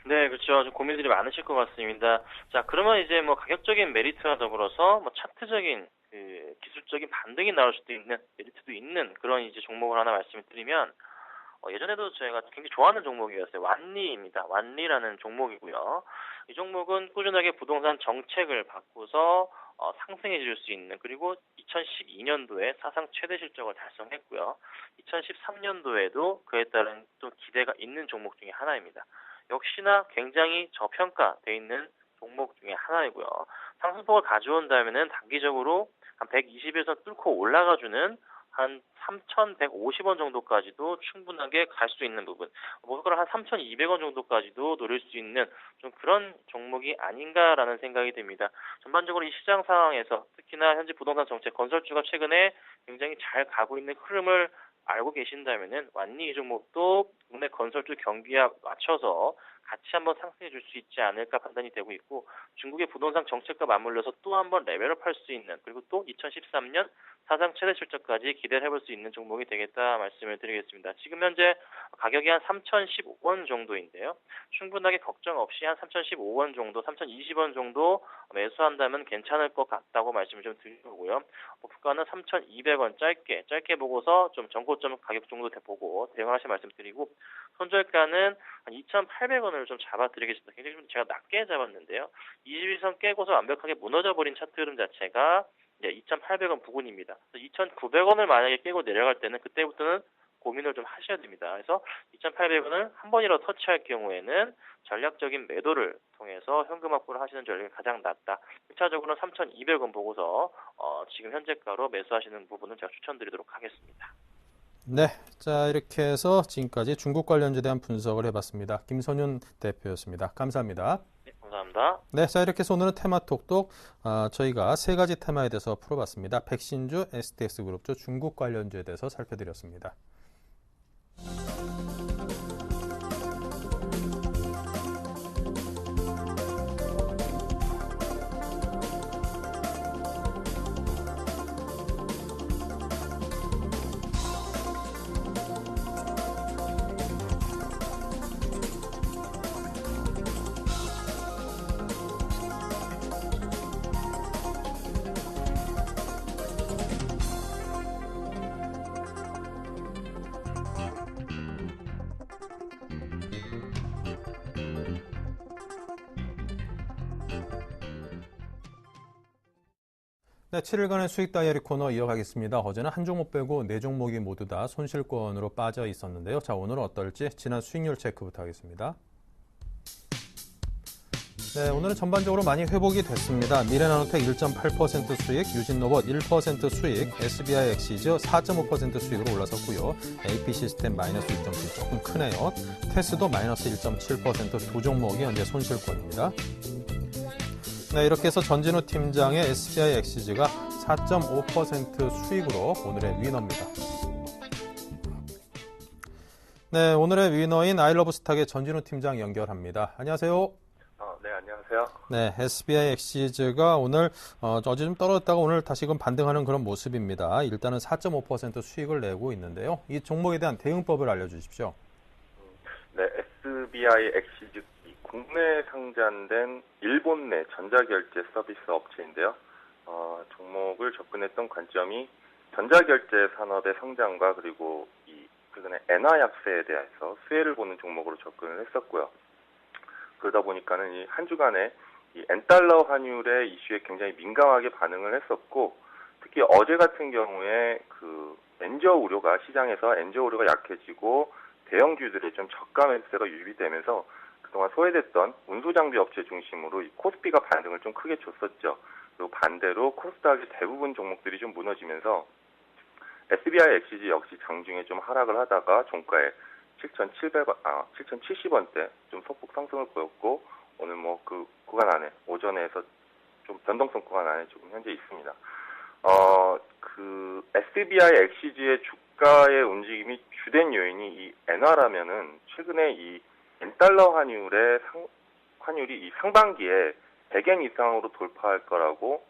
네, 그렇죠. 좀 고민들이 많으실 것 같습니다. 자, 그러면 이제 뭐 가격적인 메리트와 더불어서 뭐 차트적인 그 기술적인 반등이 나올 수도 있는 메리트도 있는 그런 이제 종목을 하나 말씀을 드리면 예전에도 제가 굉장히 좋아하는 종목이었어요. 완리입니다. 완리라는 종목이고요. 이 종목은 꾸준하게 부동산 정책을 바꾸서 상승해 줄 수 있는, 그리고 2012년도에 사상 최대 실적을 달성했고요. 2013년도에도 그에 따른 또 기대가 있는 종목 중에 하나입니다. 역시나 굉장히 저평가돼 있는 종목 중에 하나이고요. 상승폭을 가져온다면은 단기적으로 한 120에서 뚫고 올라가주는 한 3,150원 정도까지도 충분하게 갈 수 있는 부분, 목표가를 한 3,200원 정도까지도 노릴 수 있는 좀 그런 종목이 아닌가라는 생각이 듭니다. 전반적으로 이 시장 상황에서 특히나 현재 부동산 정책, 건설주가 최근에 굉장히 잘 가고 있는 흐름을 알고 계신다면은 완리 이 종목도 국내 건설주 경기와 맞춰서 같이 한번 상승해 줄 수 있지 않을까 판단이 되고 있고, 중국의 부동산 정책과 맞물려서 또 한번 레벨업 할 수 있는, 그리고 또 2013년 사상 최대 실적까지 기대를 해볼 수 있는 종목이 되겠다 말씀을 드리겠습니다. 지금 현재 가격이 한 3,015원 정도인데요. 충분하게 걱정 없이 한 3,015원 정도, 3,020원 정도 매수한다면 괜찮을 것 같다고 말씀을 좀 드리고요. 목표가는 3,200원 짧게 보고서 좀 전고점 가격 정도 보고 대응하실 말씀드리고, 손절가는 한 2,800원을 좀 잡아드리겠습니다. 굉장히 좀 제가 낮게 잡았는데요. 21선 깨고서 완벽하게 무너져버린 차트 흐름 자체가 2,800원 부근입니다. 2,900원을 만약에 깨고 내려갈 때는 그때부터는 고민을 좀 하셔야 됩니다. 그래서 2,800원을 한 번이라도 터치할 경우에는 전략적인 매도를 통해서 현금 확보를 하시는 전략이 가장 낫다. 1차적으로는 3,200원 보고서 지금 현재가로 매수하시는 부분은 제가 추천드리도록 하겠습니다. 네, 자 이렇게 해서 지금까지 중국 관련주에 대한 분석을 해봤습니다. 김선윤 대표였습니다. 감사합니다. 네, 감사합니다. 네, 자 이렇게 해서 오늘은 테마톡톡 저희가 세 가지 테마에 대해서 풀어봤습니다. 백신주, STS그룹주, 중국 관련주에 대해서 살펴드렸습니다. 네, 7일간의 수익 다이어리 코너 이어가겠습니다. 어제는 한 종목 빼고 네 종목이 모두 다 손실권으로 빠져 있었는데요. 자, 오늘은 어떨지 지난 수익률 체크부터 하겠습니다. 네, 오늘은 전반적으로 많이 회복이 됐습니다. 미래나노텍 1.8% 수익, 유진로봇 1% 수익, SBI 엑시즈 4.5% 수익으로 올라섰고요. AP시스템 마이너스 1.7 조금 크네요. 테스도 마이너스 1.7% 두 종목이 현재 손실권입니다. 네, 이렇게 해서 전진우 팀장의 SBI 엑시즈가 4.5% 수익으로 오늘의 위너입니다. 네, 오늘의 위너인 아이러브스탁의 전진우 팀장 연결합니다. 안녕하세요. 네, 안녕하세요. 네, SBI 엑시즈가 오늘 어제 좀 떨어졌다가 오늘 다시금 반등하는 그런 모습입니다. 일단은 4.5% 수익을 내고 있는데요. 이 종목에 대한 대응법을 알려주십시오. 네, SBI 엑시즈 국내 상장된 일본 내 전자결제 서비스 업체인데요. 종목을 접근했던 관점이 전자결제 산업의 성장과 그리고 이 최근에 엔화 약세에 대해서 수혜를 보는 종목으로 접근을 했었고요. 그러다 보니까는 이 한 주간에 이 엔달러 환율의 이슈에 굉장히 민감하게 반응을 했었고, 특히 어제 같은 경우에 그 엔저 우려가 시장에서 엔저 우려가 약해지고 대형주들의 좀 저가 매수세가 유입되면서 그동안 소외됐던 운수장비 업체 중심으로 이 코스피가 반등을 좀 크게 줬었죠. 그리고 반대로 코스닥의 대부분 종목들이 좀 무너지면서 SBI 엑시즈 역시 장중에 좀 하락을 하다가 종가에 7,070원대 좀 소폭 상승을 보였고, 오늘 뭐 그 구간 안에 오전에서 좀 변동성 구간 안에 지금 현재 있습니다. 그 SBI 엑시즈의 주가의 움직임이 주된 요인이 이 엔화라면은 최근에 이 엔달러 환율이 이 상반기에 100엔 이상으로 돌파할 거라고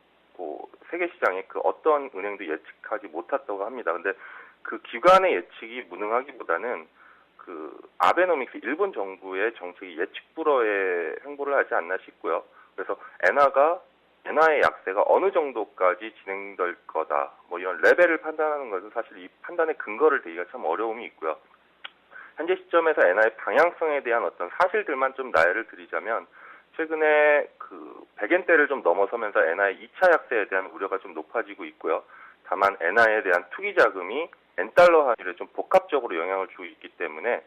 세계 시장에 그 어떤 은행도 예측하지 못했다고 합니다. 근데 그 기관의 예측이 무능하기보다는 그 아베노믹스 일본 정부의 정책이 예측 불허의 행보를 하지 않나 싶고요. 그래서 엔화의 약세가 어느 정도까지 진행될 거다, 뭐 이런 레벨을 판단하는 것은 사실 이 판단의 근거를 대기가 참 어려움이 있고요. 현재 시점에서 엔화의 방향성에 대한 어떤 사실들만 좀 나열을 드리자면, 최근에 그 100엔대를 좀 넘어서면서 엔화의 2차 약세에 대한 우려가 좀 높아지고 있고요. 다만 엔화에 대한 투기 자금이 엔달러 환율에 좀 복합적으로 영향을 주고 있기 때문에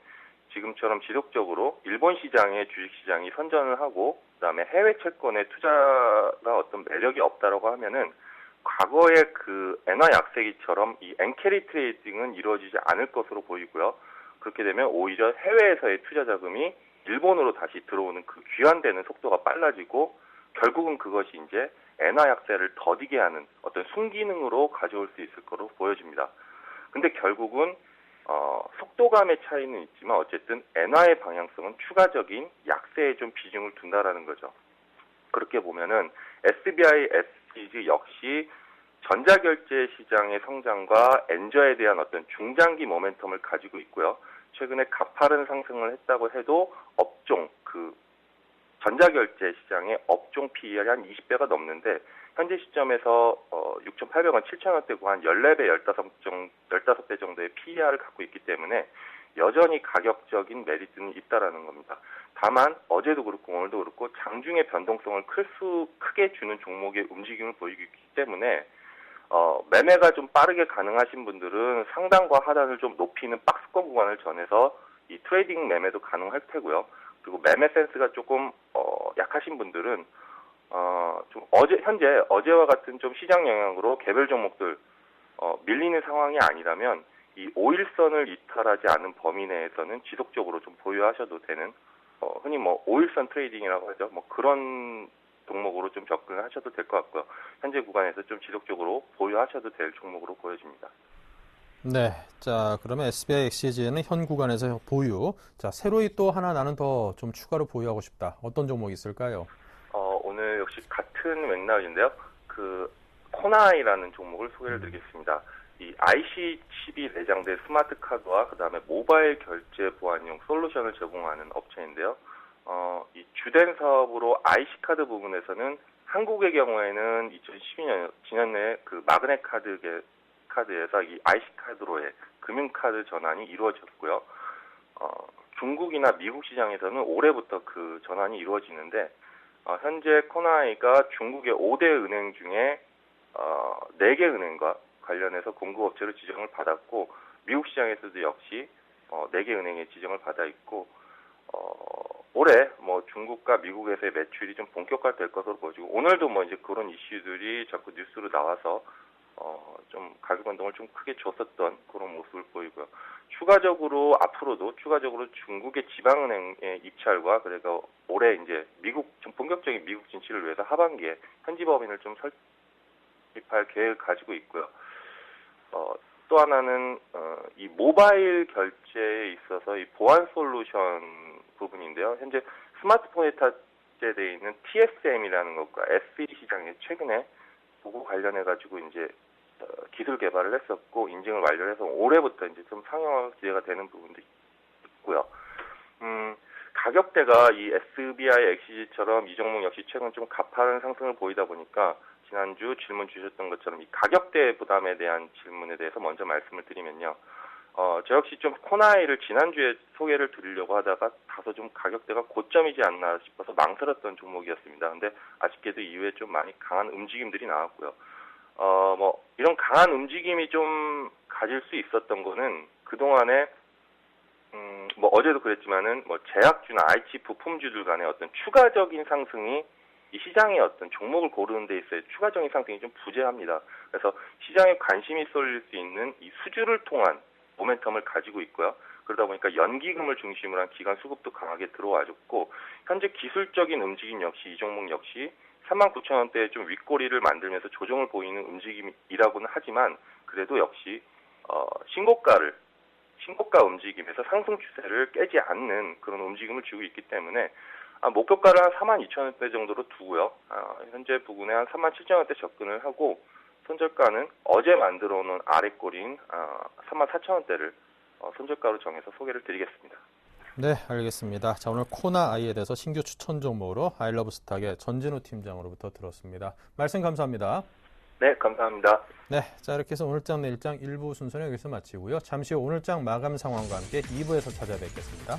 지금처럼 지속적으로 일본 시장의 주식시장이 선전을 하고 그다음에 해외 채권의 투자가 어떤 매력이 없다라고 하면은 과거의 그 엔화 약세기처럼 이 엔캐리 트레이딩은 이루어지지 않을 것으로 보이고요. 그렇게 되면 오히려 해외에서의 투자 자금이 일본으로 다시 들어오는 그 귀환되는 속도가 빨라지고, 결국은 그것이 이제 엔화 약세를 더디게 하는 어떤 순기능으로 가져올 수 있을 거로 보여집니다. 근데 결국은 속도감의 차이는 있지만 어쨌든 엔화의 방향성은 추가적인 약세에 좀 비중을 둔다라는 거죠. 그렇게 보면은 SBI 엑시즈 역시 전자결제 시장의 성장과 엔저에 대한 어떤 중장기 모멘텀을 가지고 있고요. 최근에 가파른 상승을 했다고 해도 업종, 그 전자결제 시장의 업종 PER이 한 20배가 넘는데, 현재 시점에서 6,800원, 7,000원대 구간 14배, 15배 정도의 PER을 갖고 있기 때문에 여전히 가격적인 메리트는 있다라는 겁니다. 다만 어제도 그렇고 오늘도 그렇고 장중의 변동성을 크게 주는 종목의 움직임을 보이기 때문에 매매가 좀 빠르게 가능하신 분들은 상단과 하단을 좀 높이는 박스권 구간을 전해서 이 트레이딩 매매도 가능할 테고요. 그리고 매매 센스가 조금 약하신 분들은 좀 어제와 같은 좀 시장 영향으로 개별 종목들 밀리는 상황이 아니라면 이 5일선을 이탈하지 않은 범위 내에서는 지속적으로 좀 보유하셔도 되는, 흔히 뭐 5일선 트레이딩이라고 하죠. 뭐 그런 종목으로 좀 접근하셔도 될 것 같고요. 현재 구간에서 좀 지속적으로 보유하셔도 될 종목으로 보여집니다. 네, 자 그러면 SBI 엑시즈는 현 구간에서 보유. 자, 새로이 또 하나 나는 더 좀 추가로 보유하고 싶다. 어떤 종목이 있을까요? 오늘 역시 같은 맥락인데요. 그 코나이라는 종목을 소개를 드리겠습니다. 이 IC 칩이 내장된 스마트 카드와 그다음에 모바일 결제 보안용 솔루션을 제공하는 업체인데요. 이 주된 사업으로 IC 카드 부분에서는 한국의 경우에는 2012년 지난해 그 마그넷 카드에서 이 IC 카드로의 금융카드 전환이 이루어졌고요. 중국이나 미국 시장에서는 올해부터 그 전환이 이루어지는데, 현재 코나이가 중국의 5대 은행 중에 4개 은행과 관련해서 공급업체로 지정을 받았고, 미국 시장에서도 역시 4개 은행의 지정을 받아 있고, 올해 뭐 중국과 미국에서의 매출이 좀 본격화될 것으로 보여지고, 오늘도 뭐 이제 그런 이슈들이 자꾸 뉴스로 나와서 좀 가격 변동을 좀 크게 줬었던 그런 모습을 보이고요. 앞으로도 추가적으로 중국의 지방은행의 입찰과, 그래서 올해 이제 좀 본격적인 미국 진출을 위해서 하반기에 현지 법인을 좀 설립할 계획을 가지고 있고요. 또 하나는 이 모바일 결제에 있어서 이 보안 솔루션 부분인데요. 현재 스마트폰에 탑재되어 있는 TSM이라는 것과 SE 시장에 최근에 보고 관련해 가지고 이제 기술 개발을 했었고 인증을 완료해서 올해부터 이제 좀 상용화 기대가 되는 부분도 있고요. 가격대가 이 SBI, 엑시즈처럼 이 종목 역시 최근 좀 가파른 상승을 보이다 보니까 지난주 질문 주셨던 것처럼 이 가격대 부담에 대한 질문에 대해서 먼저 말씀을 드리면요. 저 역시 좀 코나이를 지난주에 소개를 드리려고 하다가 다소 좀 가격대가 고점이지 않나 싶어서 망설였던 종목이었습니다. 근데 아쉽게도 이후에 좀 많이 강한 움직임들이 나왔고요. 이런 강한 움직임이 좀 가질 수 있었던 거는 그동안에 어제도 그랬지만은 제약주나 IT 부품주들 간의 어떤 추가적인 상승이 이 시장의 어떤 종목을 고르는 데 있어서 추가적인 상승이 좀 부재합니다. 그래서 시장에 관심이 쏠릴 수 있는 이 수주를 통한 모멘텀을 가지고 있고요. 그러다 보니까 연기금을 중심으로 한 기관 수급도 강하게 들어와줬고, 현재 기술적인 움직임 역시 이 종목 역시 39,000원대에 좀 윗꼬리를 만들면서 조정을 보이는 움직임이라고는 하지만 그래도 역시 신고가 움직임에서 상승 추세를 깨지 않는 그런 움직임을 주고 있기 때문에 목표가를 한 42,000원대 정도로 두고요. 현재 부근에 한 37,000원대 접근을 하고 손절가는 어제 만들어 놓은 아래꼬리인 34,000원대를 손절가로 정해서 소개를 드리겠습니다. 네, 알겠습니다. 자, 오늘 코나아이에 대해서 신규 추천 종목으로 아이러브스탁의 전진우 팀장으로부터 들었습니다. 말씀 감사합니다. 네, 감사합니다. 네, 자 이렇게 해서 오늘장 내일장 1부 순서는 여기서 마치고요. 잠시 후 오늘장 마감 상황과 함께 2부에서 찾아뵙겠습니다.